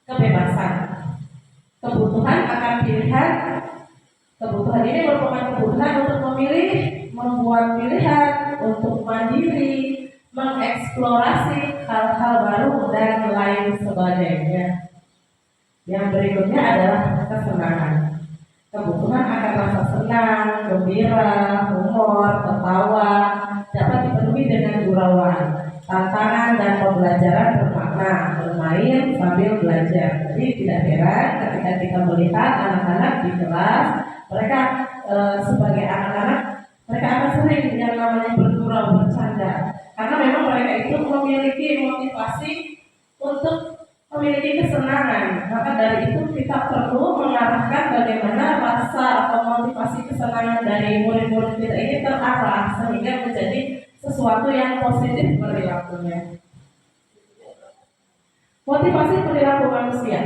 kebebasan. Kebutuhan akan pilihan. Kebutuhan ini merupakan kebutuhan untuk memilih, membuat pilihan, untuk mandiri, mengeksplorasi hal-hal baru, dan lain sebagainya. Yang berikutnya adalah kesenangan. Kebutuhan akan rasa senang, gembira, humor, tertawa, dapat dipenuhi dengan gurauan, tantangan dan pembelajaran bermakna, bermain sambil belajar. Jadi tidak heran ketika kita melihat anak-anak di kelas, mereka sebagai anak-anak, mereka akan sering yang namanya bergurau, bercanda, karena memang mereka itu memiliki motivasi untuk memiliki kesenangan. Maka dari itu kita perlu mengarahkan bagaimana rasa atau motivasi kesenangan dari murid-murid kita ini terarah sehingga menjadi sesuatu yang positif perilakunya. Motivasi perilaku manusia.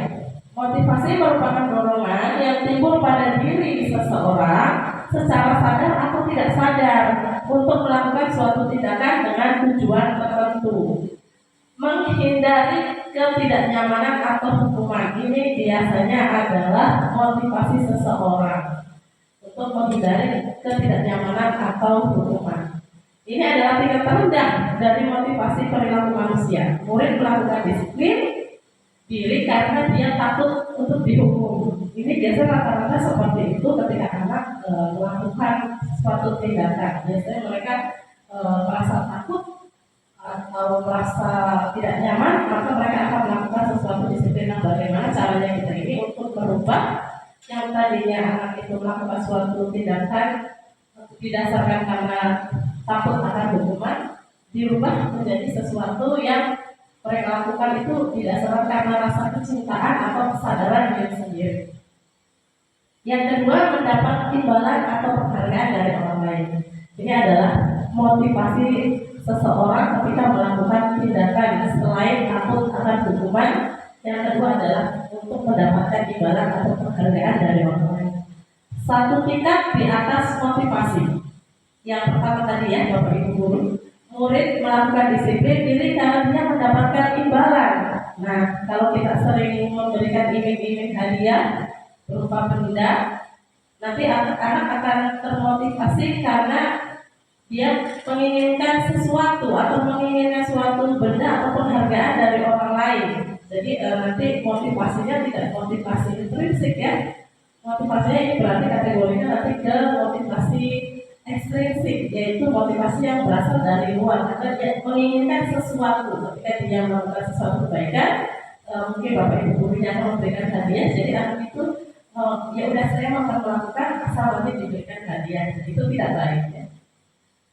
Motivasi merupakan dorongan yang timbul pada diri seseorang secara sadar atau tidak sadar untuk melakukan suatu tindakan dengan tujuan tertentu. Menghindari ketidaknyamanan atau hukuman ini biasanya adalah motivasi seseorang untuk menghindari ketidaknyamanan atau hukuman. Ini adalah tingkat terendah dari motivasi perilaku manusia. Murid melakukan disiplin diri karena dia takut untuk dihukum. Ini biasanya rata-rata seperti itu ketika anak melakukan suatu tindakan. Biasanya mereka merasa takut atau merasa tidak nyaman, maka mereka akan melakukan sesuatu disiplin. Nah, bagaimana caranya kita ini untuk merubah yang tadinya anak itu melakukan suatu tindakan didasarkan karena takut akan hukuman, dirubah menjadi sesuatu yang mereka lakukan itu didasarkan karena rasa kecintaan atau kesadaran diri sendiri. Yang kedua, mendapat imbalan atau penghargaan dari orang lain. Ini adalah motivasi seseorang ketika melakukan tindakan selain takut akan hukuman, Yang kedua adalah untuk mendapatkan imbalan atau penghargaan dari orang lain. Satu tingkat di atas motivasi. Yang pertama tadi ya Bapak Ibu guru, murid melakukan disiplin diri karena dia mendapatkan imbalan. Nah, kalau kita sering memberikan iming-iming hadiah berupa benda, nanti anak-anak akan termotivasi karena dia menginginkan sesuatu atau menginginkan suatu benda atau penghargaan dari orang lain. Jadi nanti motivasinya tidak motivasi intrinsik ya. Motivasinya ini berarti kategorinya nanti ke motivasi ekstrinsik, yaitu motivasi yang berasal dari luar karena dia menginginkan sesuatu. Ketika dia melakukan sesuatu kebaikan, mungkin Bapak Ibu gurunya akan memberikan hadiah, jadi anak itu ya udah saya mau melakukan asal nanti diberikan hadiah, itu tidak baik ya.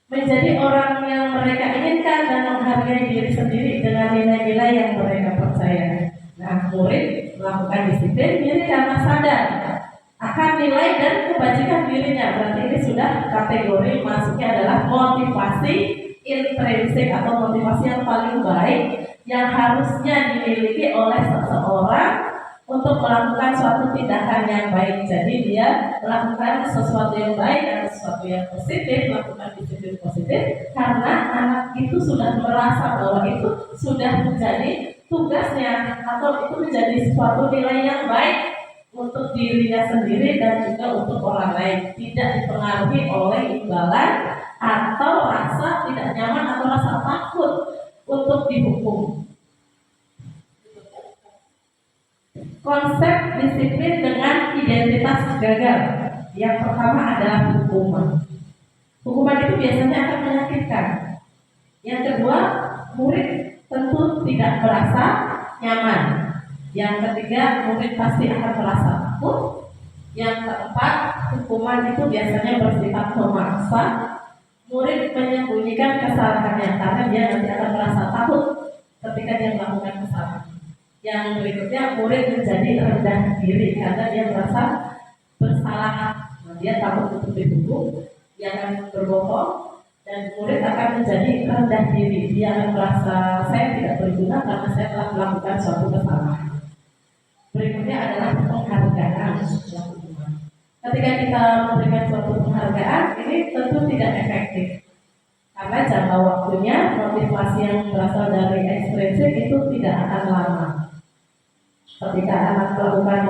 Menjadi orang yang mereka inginkan dan menghargai diri sendiri dengan nilai-nilai yang mereka percaya. Nah, murid melakukan disiplin diri karena sadar akan nilai dan kebajikan dirinya. Berarti ini sudah kategori masuknya adalah motivasi intrinsik atau motivasi yang paling baik yang harusnya dimiliki oleh seseorang untuk melakukan suatu tindakan yang baik. Jadi dia melakukan sesuatu yang baik dan sesuatu yang positif, melakukan disiplin positif karena anak itu sudah merasa bahwa itu sudah menjadi tugasnya atau itu menjadi suatu nilai yang baik untuk dirinya sendiri dan juga untuk orang lain, tidak dipengaruhi oleh imbalan atau rasa tidak nyaman atau rasa takut untuk dihukum. Konsep disiplin dengan identitas gagal. Yang pertama adalah hukuman. Hukuman itu biasanya akan menyakitkan. Yang kedua, murid tentu tidak merasa nyaman. Yang ketiga, murid pasti akan merasa takut. Yang keempat, hukuman itu biasanya bersifat memaksa. Murid menyembunyikan kesalahannya karena dia nanti akan merasa takut ketika dia melakukan kesalahan. Yang berikutnya, murid menjadi rendah diri karena dia merasa bersalah. Dia takut untuk dihukum, dia akan berbohong, dan murid akan menjadi rendah diri. Dia akan merasa saya tidak berguna karena saya telah melakukan suatu kesalahan. Berikutnya adalah penghargaan. Ketika kita memberikan suatu penghargaan, ini tentu tidak efektif karena jangka waktunya motivasi yang berasal dari ekstrinsik itu tidak akan lama. Ketika anak melakukan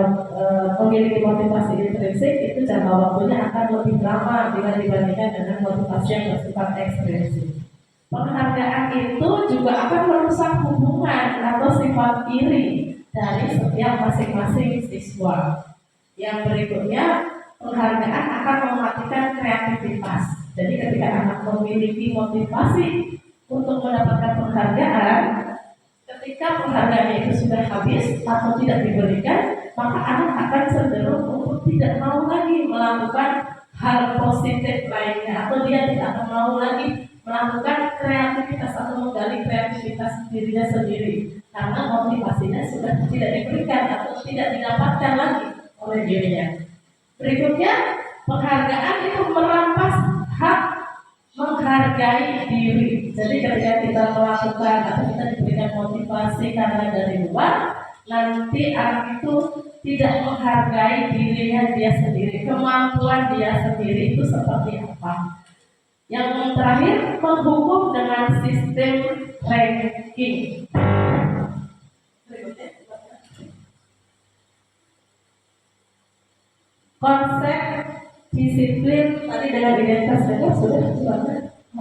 memiliki motivasi intrinsik, itu jangka waktunya akan lebih lama bila dibandingkan dengan motivasi yang bersifat ekstrinsik. Penghargaan itu juga akan merusak hubungan atau sifat iri dari setiap masing-masing siswa. Yang berikutnya, penghargaan akan mematikan kreativitas. Jadi ketika anak memiliki motivasi untuk mendapatkan penghargaan, ketika penghargaannya itu sudah habis atau tidak diberikan, maka anak akan cenderung untuk tidak mau lagi melakukan hal positif lainnya, atau dia tidak akan mau lagi melakukan kreativitas atau menggali kreativitas dirinya sendiri karena motivasinya sudah tidak diberikan atau tidak didapatkan lagi oleh dirinya. Berikutnya, penghargaan itu merampas hak menghargai diri. Jadi ketika kita melakukan atau kita diberikan motivasi karena dari luar, nanti anak itu tidak menghargai dirinya dia sendiri, kemampuan dia sendiri itu seperti apa. Yang terakhir, menghukum dengan sistem ranking. Konsep disiplin tadi dengan identitas gagal sudah.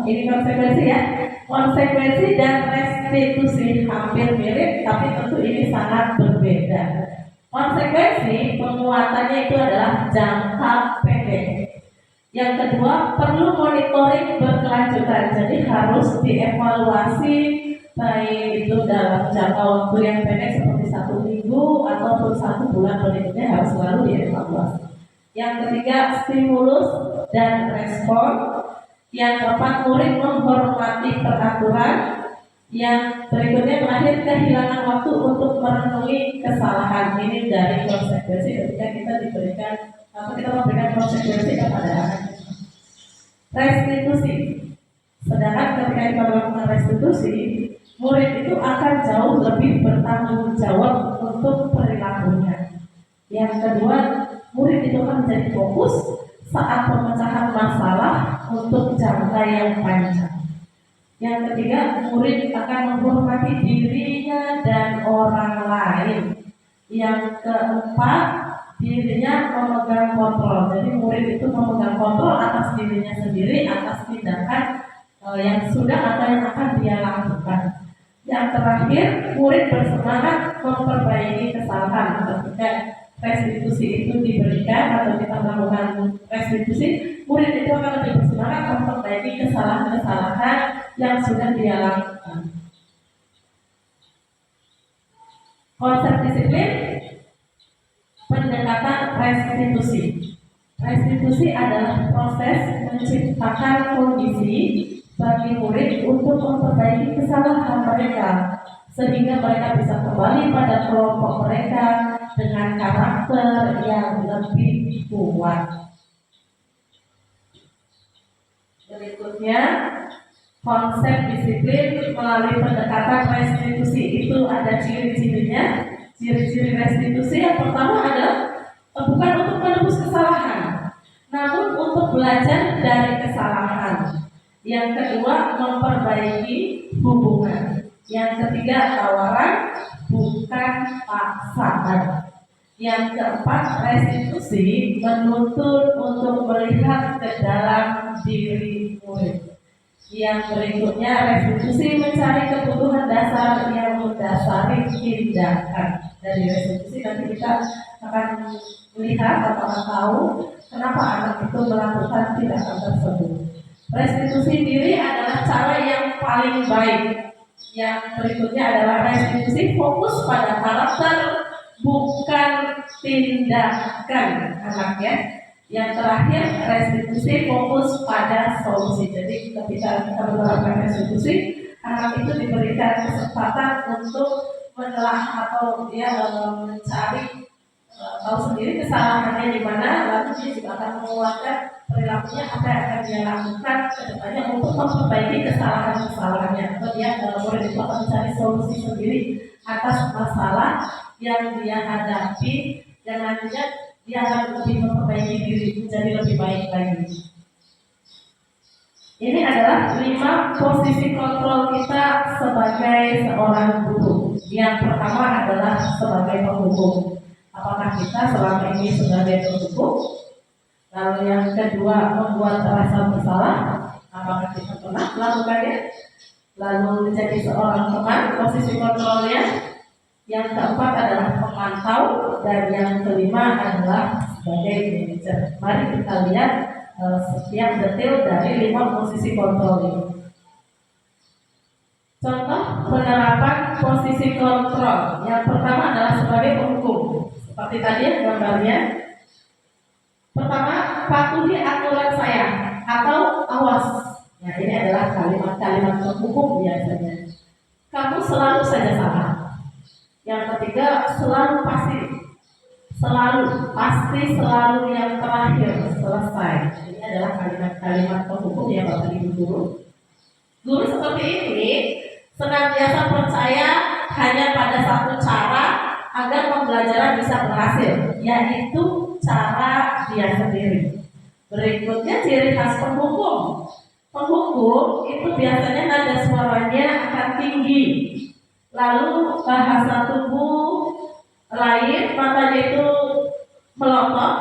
Ini konsekuensi ya. Konsekuensi dan restitusi hampir mirip, tapi tentu ini sangat berbeda. Konsekuensi penguatannya itu adalah jangka pendek. Yang kedua, perlu monitoring berkelanjutan. Jadi harus dievaluasi baik itu dalam jangka waktu yang pendek seperti 1 minggu ataupun 1 bulan berikutnya harus selalu dievaluasi. Yang ketiga, stimulus dan respon. Yang keempat, murid menghormati peraturan. Yang berikutnya terakhir, kehilangan waktu untuk merenungi kesalahan. Ini dari konsekuensi ketika kita diberikan atau kita memberikan konsekuensi kepada anak. Restitusi. Sedangkan ketika kita melakukan restitusi, murid itu akan jauh lebih bertanggung jawab untuk Yang kedua, murid itu akan menjadi fokus saat pemecahan masalah untuk jangka yang panjang. Yang ketiga, murid akan menghormati dirinya dan orang lain. Yang keempat, dirinya memegang kontrol. Jadi murid itu memegang kontrol atas dirinya sendiri, atas tindakan yang sudah atau yang akan dia lakukan. Yang terakhir, murid bersemangat memperbaiki kesalahan. Ketika restitusi itu diberikan atau kita melakukan restitusi, murid itu akan lebih bersemangat memperbaiki kesalahan-kesalahan yang sudah dia lakukan. Konsep disiplin, pendekatan restitusi. Restitusi adalah proses menciptakan kondisi bagi murid untuk memperbaiki kesalahan mereka sehingga mereka bisa kembali pada kelompok mereka dengan karakter yang lebih kuat. Berikutnya, konsep disiplin melalui pendekatan restitusi itu ada ciri-cirinya. Ciri-ciri restitusi yang pertama adalah bukan untuk menebus kesalahan, namun untuk belajar dari kesalahan. Yang kedua, memperbaiki hubungan. Yang ketiga, tawaran bukan paksaan. Yang keempat, restitusi menuntut untuk melihat ke dalam diri murid. Yang berikutnya, restitusi mencari kebutuhan dasar yang mendasari tindakan. Dari restitusi nanti kita akan melihat atau akan tahu kenapa anak itu melakukan tindakan tersebut. Restitusi diri adalah cara yang paling baik. Yang berikutnya adalah restitusi fokus pada karakter bukan tindakan anaknya. Yang terakhir, restitusi fokus pada solusi. Jadi ketika kita menerapkan restitusi, anak itu diberikan kesempatan untuk menelaah atau dia mencari tahu sendiri kesalahannya di mana, lalu dia juga akan menguatkan perilakunya apa yang akan dia lakukan ke depannya untuk memperbaiki kesalahan-kesalahannya, atau dia boleh itu akan mencari solusi sendiri atas masalah yang dia hadapi dan nantinya dia akan lebih memperbaiki diri menjadi lebih baik lagi. Ini adalah 5 posisi kontrol kita sebagai seorang guru. Yang pertama adalah sebagai penghukum. Apakah kita selama ini sebagai penghukum? Lalu yang kedua, membuat rasa bersalah. Apakah kita pernah melakukannya? Lalu menjadi seorang teman, posisi kontrolnya. Yang keempat adalah pemantau. Dan yang kelima adalah sebagai manajer. Mari kita lihat setiap detail dari 5 posisi kontrol ini. Contoh penerapan posisi kontrol. Yang pertama adalah sebagai penghukum. Seperti tadi gambarnya. Pertama, patuhi aturan saya atau awas. Ya, ini adalah kalimat-kalimat penghukum biasanya. Kamu selalu saja salah. Yang ketiga, selalu pasti. Selalu yang terakhir selesai. Ini adalah kalimat-kalimat penghukum yang Bapak Ibu guru. Guru seperti ini senantiasa percaya hanya pada satu cara agar pembelajaran bisa berhasil, yaitu cara dia sendiri. Berikutnya ciri khas penghukum. Penghukum itu biasanya nada suaranya akan tinggi, lalu bahasa tubuh lain, matanya itu melotot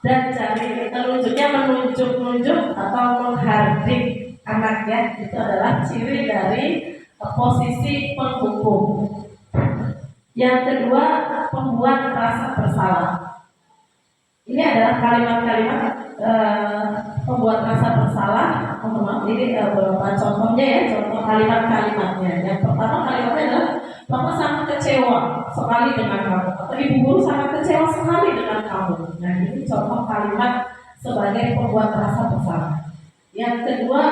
dan jari telunjuknya menunjuk-nunjuk atau menghardik anaknya. Itu adalah ciri dari posisi penghukum. Yang kedua, pembuat rasa bersalah. Ini adalah kalimat-kalimat pembuat rasa bersalah. Ini beberapa contohnya ya, contoh kalimat-kalimatnya. Yang pertama kalimatnya adalah Bapak sangat kecewa sekali dengan kamu, atau Ibu guru sangat kecewa sekali dengan kamu. Nah, ini contoh kalimat sebagai pembuat rasa bersalah. Yang kedua,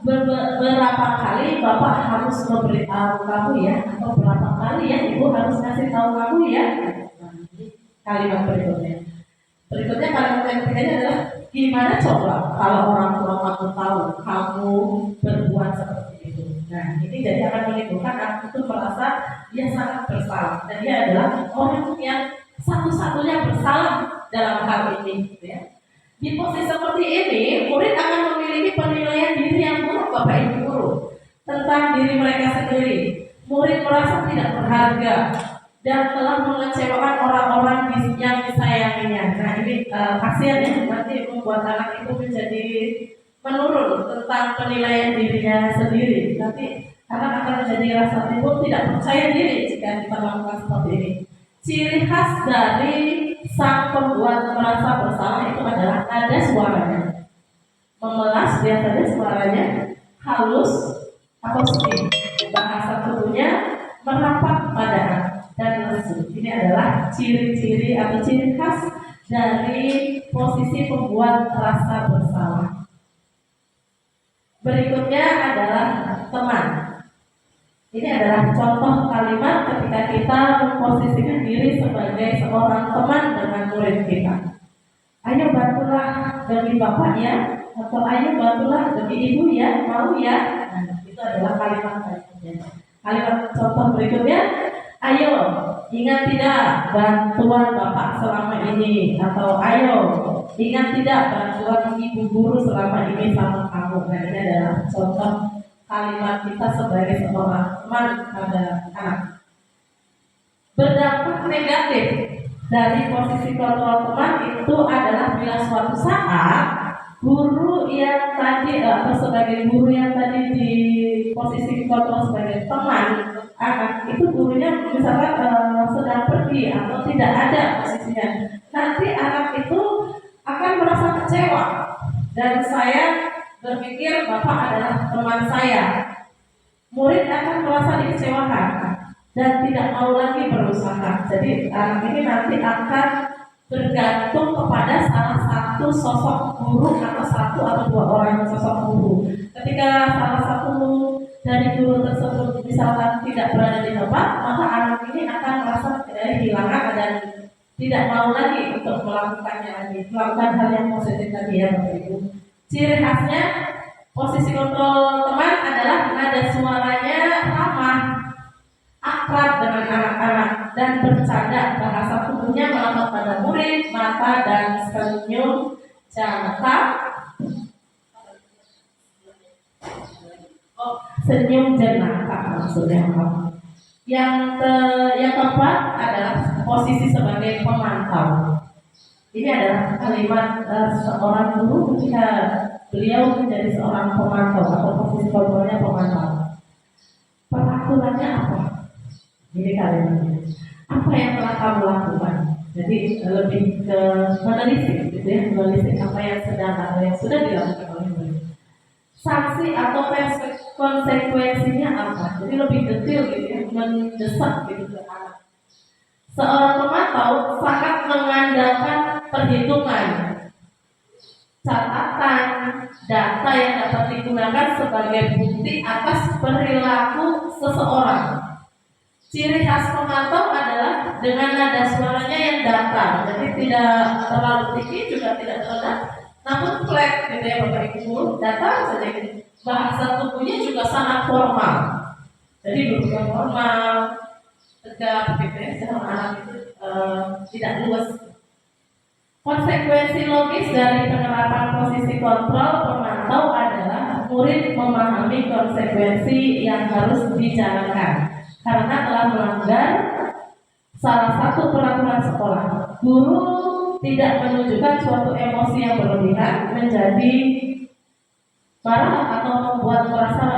berapa kali Bapak harus memberitahu kamu ya, atau berapa kali ya Ibu harus kasih tahu kamu ya. Nah, ini kalimat berikutnya. Berikutnya kalimat yang ketiganya adalah gimana coba kalau orang tua kamu tahu kamu berbuat seperti itu. Nah, ini jadi akan menimbulkan anak itu merasa dia sangat bersalah dan dia adalah orang yang satu-satunya bersalah dalam hal ini, gitu ya. Di posisi seperti ini, murid akan memiliki penilaian diri yang buruk, Bapak Ibu guru, tentang diri mereka sendiri. Murid merasa tidak berharga dan telah mengecewakan orang-orang yang disayanginya. Nah, ini kasihan ya, nanti membuat anak itu menjadi menurun tentang penilaian dirinya sendiri. Nanti anak akan menjadi rasa timbul tidak percaya diri jika kita melakukan seperti ini. Ciri khas dari sang pembuat merasa bersalah itu adalah nada suaranya. Memelas biasanya suaranya halus atau sedih. Bahasa tubuhnya merapat pada dan lesu. Ini adalah ciri-ciri atau ciri khas dari posisi pembuat rasa bersalah. Berikutnya adalah teman. Ini adalah contoh kalimat ketika kita memposisikan diri sebagai seorang teman dengan murid kita. Ayo bantulah demi bapak ya, atau ayo bantulah demi ibu ya, mau ya. Nah, itu adalah kalimat berikutnya. Kalimat contoh berikutnya, ayo ingat tidak bantuan bapak selama ini, atau ayo ingat tidak bantuan ibu guru selama ini sama kamu. Nah, ini adalah contoh kalimat kita sebagai seorang teman pada anak. Berdampak negatif dari posisi kontrol teman itu adalah bila suatu saat guru yang tadi atau sebagai guru yang tadi di posisi kontrol sebagai teman anak itu gurunya misalkan sedang pergi atau tidak ada posisinya, nanti anak itu akan merasa kecewa dan saya berpikir bapak adalah teman saya. Murid akan merasa dikecewakan dan tidak mau lagi berusaha. Jadi anak ini nanti akan bergantung kepada salah satu sosok guru atau satu atau dua orang sosok guru. Ketika salah satu dari guru tersebut misalkan tidak berada di tempat, maka anak ini akan merasa kehilangan dan tidak mau lagi untuk melakukannya lagi, melakukan hal yang positif tadi ya Bapak Ibu. Ciri khasnya posisi kontrol teman adalah nada suaranya ramah, akrab dengan anak-anak dan bercanda. Bahasa tubuhnya melekat pada murid, mata dan senyum jantan. Senyum jenaka maksudnya. Yang keempat adalah posisi sebagai pemantau. Ini adalah kalimat seorang guru ketika beliau menjadi seorang pemantau atau posisi kontrolnya pemantau. Peraturannya apa? Ini kalimatnya. Apa yang telah kamu lakukan? Jadi lebih ke menelisik, gitu ya, menelisik apa yang sedang atau yang sudah dilakukan oleh murid. Sanksi atau konsekuensinya apa? Jadi lebih detail, gitu ya, mendesak gitu ke anak. Seorang pemantau sangat mengandalkan perhitungan, catatan, data yang dapat digunakan sebagai bukti atas perilaku seseorang. Ciri khas pemantau adalah dengan nada suaranya yang datar, jadi tidak terlalu tinggi juga tidak rendah, namun flat, gitu ya Bapak Ibu, datar saja gitu. Bahasa tubuhnya juga sangat formal, jadi duduknya formal, tegap, gitu ya, sehingga anak itu tidak luas. Konsekuensi logis dari penerapan posisi kontrol pemantau adalah murid memahami konsekuensi yang harus dijalankan karena telah melanggar salah satu peraturan sekolah. Guru tidak menunjukkan suatu emosi yang berlebihan menjadi marah atau membuat merasa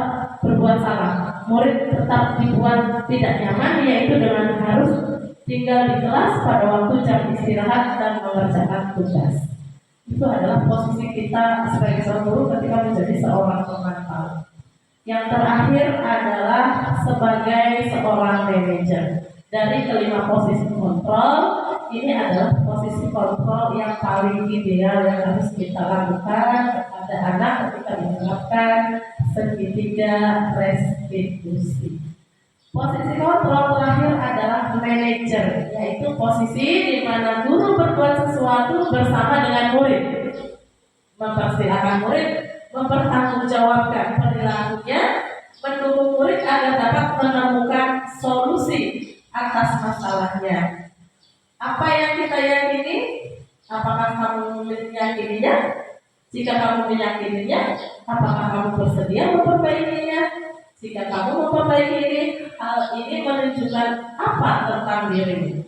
berbuat salah. Murid tetap dibuat tidak nyaman, yaitu dengan harus tinggal di kelas pada waktu jam istirahat dan mengerjakan tugas. Itu adalah posisi kita sebagai seorang guru ketika menjadi seorang pemantau. Yang terakhir adalah sebagai seorang manajer. Dari kelima posisi kontrol, ini adalah posisi kontrol yang paling ideal yang harus kita lakukan kepada anak ketika menerapkan segitiga restitusi. Posisi kontrol terakhir adalah manajer, yaitu posisi di mana guru berbuat sesuatu bersama dengan murid, mempersilahkan murid mempertanggungjawabkan perilakunya, mendukung murid agar dapat menemukan solusi atas masalahnya. Apa yang kita yakini? Apakah kamu meyakininya? Jika kamu meyakininya, apakah kamu bersedia memperbaikinya? Jika kamu memperbaiki hal ini menunjukkan apa tentang dirimu?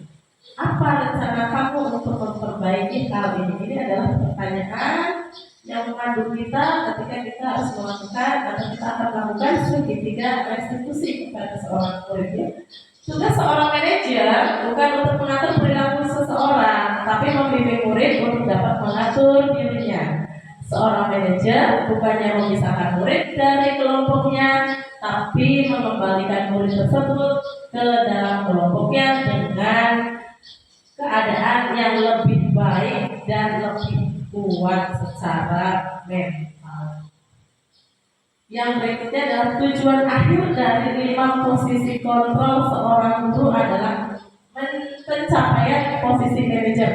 Apa rencana kamu untuk memperbaiki hal ini? Ini adalah pertanyaan yang mengandung kita ketika kita harus melakukan atau kita akan melakukan segitiga restitusi kepada seorang murid. Tugas seorang manajer bukan untuk mengatur perilaku seseorang, tapi membimbing murid untuk dapat mengatur dirinya. Seorang manajer bukannya memisahkan murid dari kelompoknya, tapi mengembalikan murid tersebut ke dalam kelompoknya dengan keadaan yang lebih baik dan lebih kuat secara mental. Yang berikutnya adalah tujuan akhir dari 5 posisi kontrol seorang guru adalah pencapaian posisi manajer,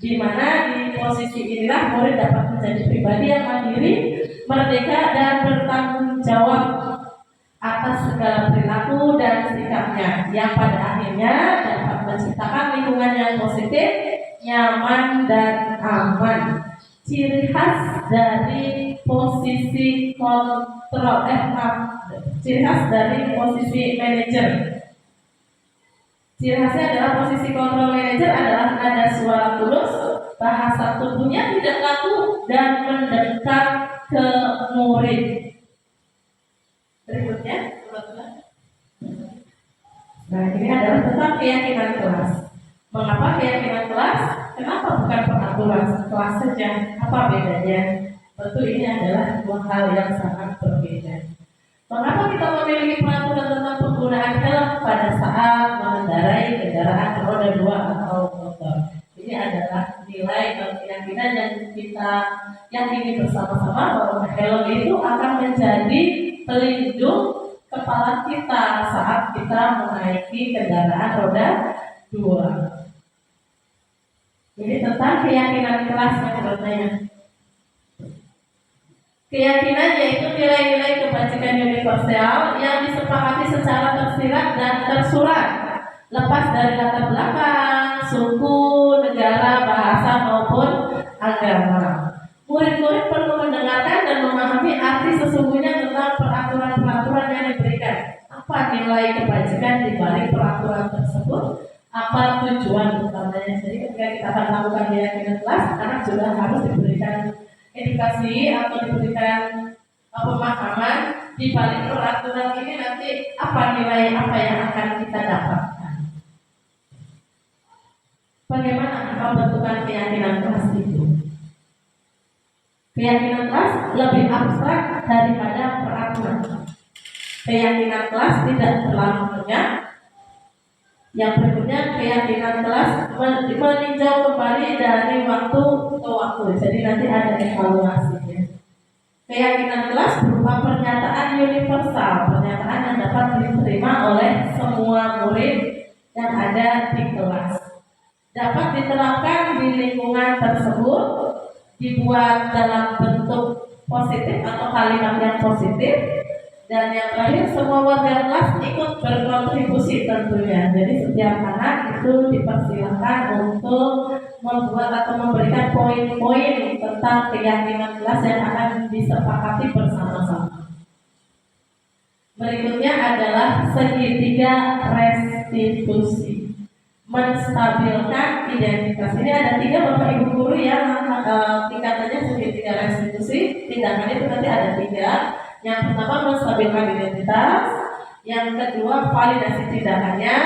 di mana di posisi inilah murid dapat menjadi pribadi yang mandiri, merdeka dan bertanggung jawab atas segala perilaku dan sikapnya, yang pada akhirnya dapat menciptakan lingkungan yang positif, nyaman dan aman. Ciri khas dari posisi kontrol, ciri khas dari posisi manajer. Ciri khasnya adalah posisi kontrol manajer adalah nada suara tulus, bahasa tubuhnya tidak kaku dan mendekat ke murid. Berikutnya, nah ini adalah tentang keyakinan kelas. Mengapa keyakinan kelas? Kenapa bukan peraturan kelas saja? Apa bedanya? Tentu ini adalah dua hal yang sangat berbeda. Mengapa kita memiliki peraturan tentang penggunaan helm pada saat mengendarai kendaraan roda 2 atau motor? Ini adalah nilai dan keyakinan yang kita yakini bersama-sama bahwa helm itu akan menjadi pelindung kepala kita saat kita menaiki kendaraan roda 2. Ini tentang keyakinan kelas menurutnya. Keyakinan yaitu nilai-nilai kebajikan universal yang disepakati secara tersirat dan tersurat, lepas dari latar belakang, suku, negara, bahasa maupun agama. Murid-murid perlu mendengarkan dan memahami arti sesungguhnya tentang peraturan-peraturan yang diberikan. Apa nilai kebajikan di balik peraturan tersebut? Apa tujuan utamanya? Jadi ketika kita akan melakukan keyakinan kelas, anak juga harus diberikan edukasi atau diberikan pemahaman di balik peraturan ini nanti apa nilai apa yang akan kita dapatkan. Bagaimana pembentukan keyakinan kelas itu? Keyakinan kelas lebih abstrak daripada peraturan. Keyakinan kelas tidak terlalu banyak. Yang berikutnya, keyakinan kelas meninjau kembali dari waktu ke waktu. Jadi nanti ada evaluasinya. Keyakinan kelas berupa pernyataan universal, pernyataan yang dapat diterima oleh semua murid yang ada di kelas. Dapat diterapkan di lingkungan tersebut, dibuat dalam bentuk positif atau kalimat yang positif. Dan yang terakhir, semua warga kelas ikut berkontribusi tentunya. Jadi setiap anak itu dipersilakan untuk membuat atau memberikan poin-poin tentang keyakinan kelas yang akan disepakati bersama-sama. Berikutnya adalah segitiga restitusi, menstabilkan identitas. Ini ada 3 Bapak Ibu guru yang tingkatannya segitiga restitusi. Tindakan itu nanti ada 3. Yang pertama menstabilkan identitas, yang kedua validasi tindakannya,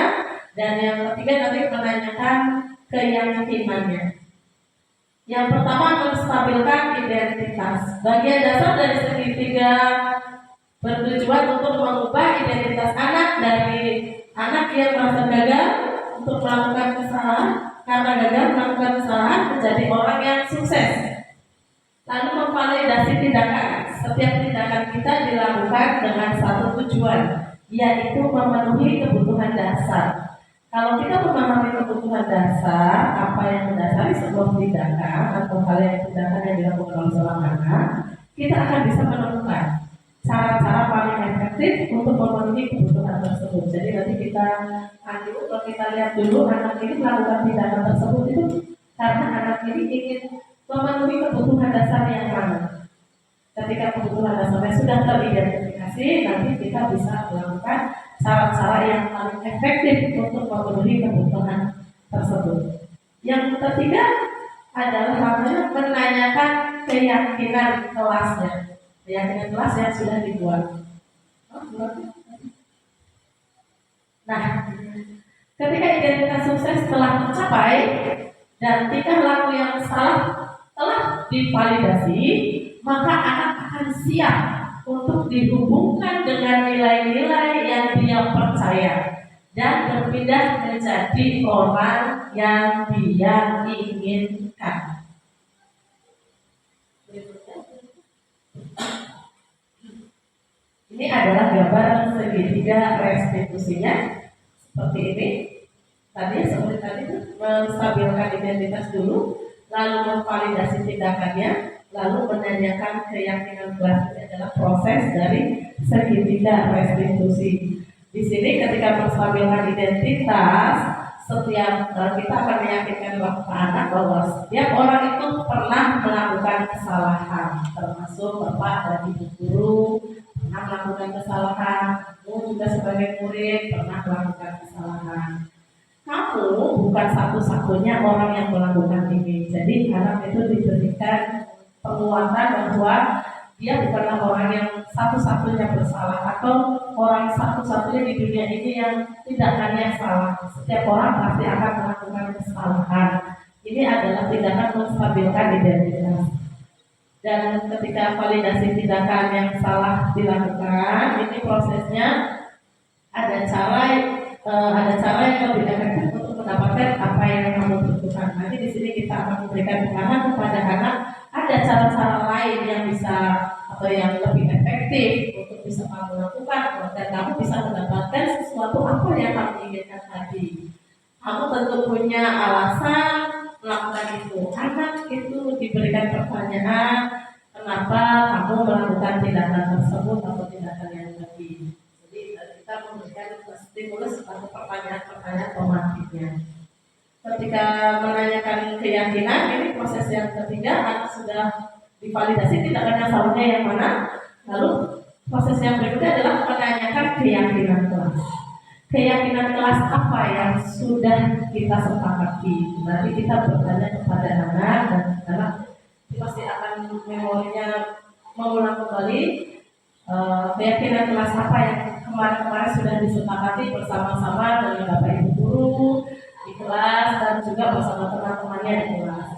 dan yang ketiga nanti menanyakan keyakinannya. Yang pertama menstabilkan identitas. Bagian dasar dari segitiga bertujuan untuk mengubah identitas anak dari anak yang merasa gagal untuk melakukan kesalahan karena gagal melakukan kesalahan menjadi orang yang sukses. Lalu memvalidasi tindakan. Setiap tindakan kita dilakukan dengan satu tujuan, yaitu memenuhi kebutuhan dasar. Kalau kita memahami kebutuhan dasar, apa yang mendasari sebuah tindakan atau hal yang tindakan yang dilakukan oleh seorang anak, kita akan bisa menemukan cara-cara paling efektif untuk memenuhi kebutuhan tersebut. Jadi nanti kita kalau kita lihat dulu anak ini melakukan tindakan tersebut itu karena anak ini ingin memenuhi kebutuhan dasar yang mana. Ketika kebutuhan dasarnya sudah teridentifikasi, nanti kita bisa melakukan cara-cara yang paling efektif untuk memenuhi kebutuhan tersebut. Yang ketiga adalah namanya menanyakan keyakinan kelasnya. Keyakinan kelas yang sudah dibuat. Nah, ketika identitas sukses telah tercapai dan tingkah laku yang salah telah divalidasi, maka anak akan siap untuk dihubungkan dengan nilai-nilai yang dia percaya dan berpindah menjadi orang yang dia inginkan. Ini adalah gambaran segitiga restitusinya seperti ini. Seperti tadi menstabilkan identitas dulu, lalu memvalidasi tindakannya, lalu menanyakan keyakinan kelas. Ini adalah proses dari segitiga restitusi. Di sini ketika menstabilkan identitas, setiap kita akan meyakinkan anak bahwa setiap orang itu pernah melakukan kesalahan, termasuk bapak dan ibu guru pernah melakukan kesalahan, kamu juga sebagai murid pernah melakukan kesalahan. Kamu bukan satu-satunya orang yang melakukan ini. Jadi anak itu diberikan penguatan bahwa dia bukanlah orang yang satu-satunya bersalah atau orang satu-satunya di dunia ini yang tindakannya salah. Setiap orang pasti akan melakukan kesalahan. Ini adalah tindakan menstabilkan identitas. Dan ketika validasi tindakan yang salah dilakukan, ini prosesnya ada cara yang lebih efektif untuk mendapatkan apa yang kamu butuhkan. Nanti di sini kita akan memberikan tekanan kepada anak ada cara-cara lain yang bisa atau yang lebih efektif untuk bisa kamu lakukan dan kamu bisa mendapatkan sesuatu apa yang kamu inginkan tadi. Kamu tentu punya alasan melakukan itu. Anak itu diberikan pertanyaan, kenapa kamu melakukan tindakan tersebut atau tindakan yang lebih. Jadi kita memberikan stimulus atau pertanyaan-pertanyaan pematiknya. Ketika menanyakan keyakinan, ini proses yang ketiga, anak sudah divalidasi tindakan salahnya yang mana. Lalu proses yang berikutnya adalah menanyakan keyakinan kelas. Keyakinan kelas apa yang sudah kita sepakati? Nanti kita bertanya kepada anak dan anak pasti akan memorinya mengulang kembali keyakinan kelas apa yang kemarin-kemarin sudah disepakati bersama-sama dengan Bapak Ibu guru di kelas dan juga bersama teman-temannya di kelas.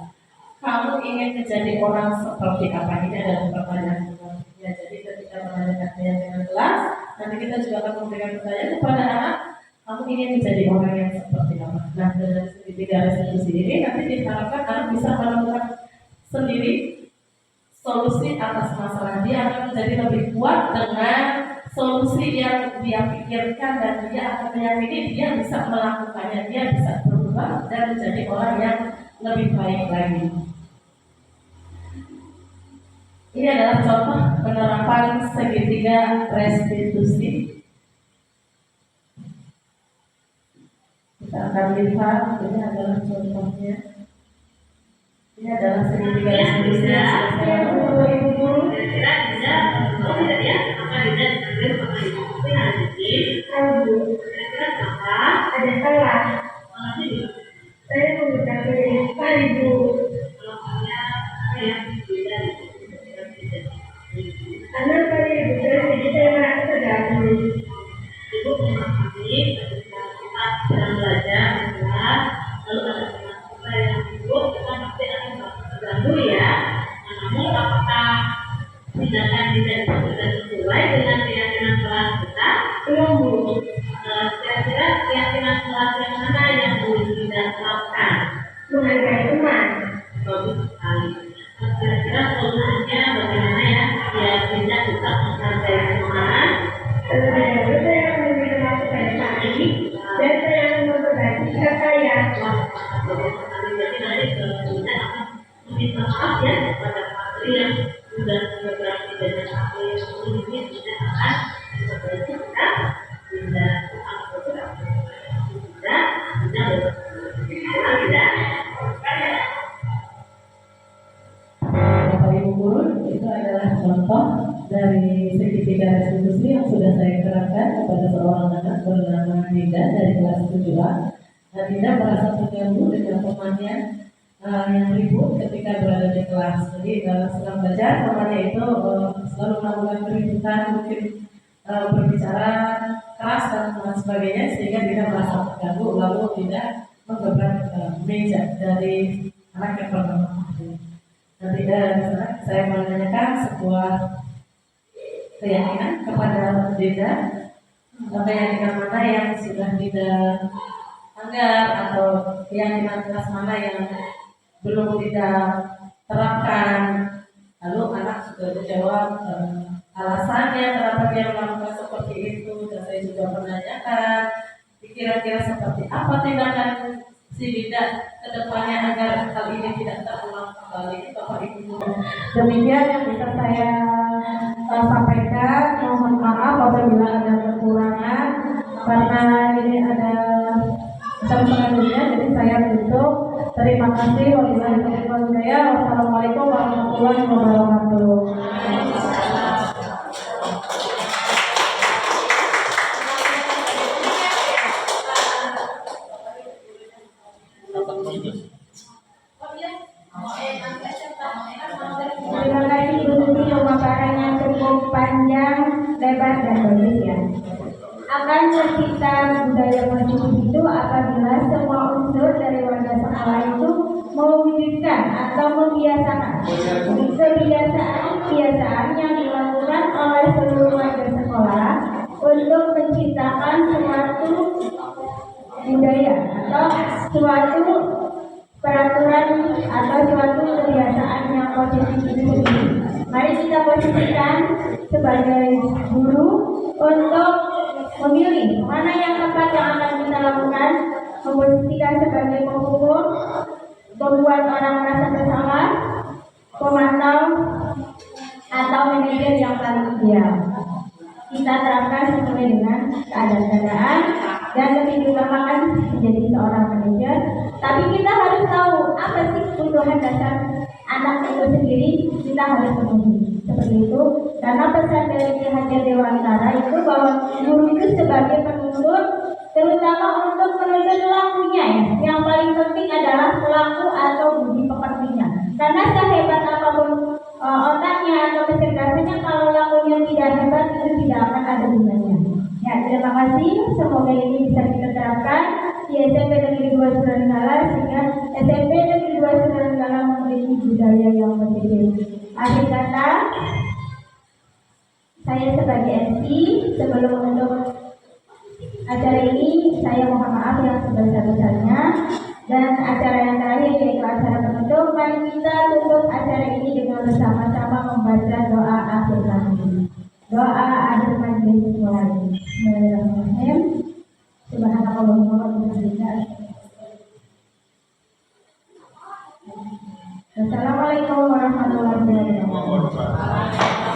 Kamu ingin menjadi orang seperti apa? Ini adalah pertanyaan selanjutnya. Jadi ketika menanyakan keyakinan kelas, nanti kita juga akan memberikan pertanyaan kepada anak, kamu ingin menjadi orang yang seperti apa? Nah, dengan segitiga restitusi ini nanti diharapkan anak bisa menemukan sendiri solusi atas masalah. Dia akan menjadi lebih kuat dengan solusi yang dia pikirkan dan dia akan meyakini dia bisa melakukannya, dia bisa berubah dan menjadi orang yang lebih baik lagi. Ini adalah contoh penerapan segitiga restitusi. Kita akan lihat, ini adalah contohnya. Ini adalah segitiga restitusi yang sudah saya buat. Ibu guru kira-kira bisa tidak ya? Apa tidak diambil sama ibu guru yang ada di kira-kira apa? Ada salah. Malahnya di saya meminta ke ibu. Kalau saya yang berbeda karena saya ibu jadi saya merasa terganggu. Ibu memahami ketika kita sedang belajar kelas, lalu ada teman-teman yang sibuk, kita pasti akan terganggu ya. Namun apakah tindakan tidak sesuai dengan keyakinan kelas kita? Belum bu. Kira-kira keyakinan kelas yang mana yang belum tidak terapkan? Menghargai teman. Bagus sekali. Kira-kira solusinya bagaimana ya? Biar kita bisa menghargai teman. Terlebih dahulu saya akan memberikan waktu pada kami dan saya akan memperbaiki sikap saya. Jadi nanti kita akan meminta maaf ya kepada Patri yang sudah berarti dengan aku yang ini Bapak Ibu guru, itu adalah contoh dari segitiga restitusi yang sudah saya terapkan kepada seorang anak bernama Dinda dari kelas 7A. Nah, Dinda merasa terganggu dengan temannya yang ribut ketika berada di kelas. Jadi dalam sedang belajar temannya itu selalu melakukan keributan, mungkin berbicara keras dan lain sebagainya, sehingga Dinda merasa terganggu. Lalu Dinda menggebrak meja dari anak yang pertama. Nanti saya menanyakan sebuah keyakinan kepada Dinda, keyakinan mana yang sudah Dinda anggar atau keyakinan kelas mana yang belum Dinda terapkan. Lalu anak sudah menjawab alasannya kenapa dia melakukan seperti itu, dan saya juga menanyakan kira-kira seperti apa tindakan si Dinda ke depannya agar hal ini tidak terulang kembali. Bapak Ibu, Demikian yang bisa saya sampaikan. Mohon maaf apabila ada kekurangan karena ini ada selanjutnya, jadi saya tutup. Terima kasih. Wassalamualaikum warahmatullahi wabarakatuh. Terima kasih Bu Tuti, pemaparannya cukup panjang, lebar dan bagus ya. Akan tercipta budaya percuma itu apabila semua unsur dari warga sekolah itu mewujudkan atau membiasakan kebiasaan yang dilakukan oleh seluruh warga sekolah untuk menciptakan suatu budaya atau suatu peraturan atau suatu kebiasaan yang positif itu. Mari kita posisikan sebagai guru untuk memilih mana yang tepat yang akan kita lakukan, memposisikan sebagai pengukur, membuat orang merasa bersalah, pemantau, atau manajer yang paling ideal. Kita terapkan sesuai dengan keadaan dan lebih diutamakan menjadi seorang manajer. Tapi kita harus tahu apa sih kebutuhan dasar anak itu sendiri, kita harus penuhi seperti itu. Karena pesan dari Ki Hajar Dewantara itu bahwa guru itu sebagai penuntut, terutama untuk menuntut pelakunya ya. Yang paling penting adalah pelaku atau budi pekertinya. Karena sehebat apapun otaknya atau kecerdasannya, kalau lakunya tidak hebat itu tidak akan ada gunanya. Ya, terima kasih. Semoga ini bisa kita terapkan di SMP Negeri 2 Suranenggala sehingga SMP Negeri 2 Suranenggala memiliki budaya yang positif. Akhir kata, saya sebagai MC sebelum untuk acara ini saya mohon maaf yang sebesar-besarnya, dan acara yang terakhir yaitu acara penutup. Mari kita tutup acara ini dengan bersama-sama membaca doa akhir kami. Doa akhir majelis mulai. Bismillahirrahmanirrahim. Subhanallahumma wa bihamdihi. Assalamualaikum warahmatullahi wabarakatuh.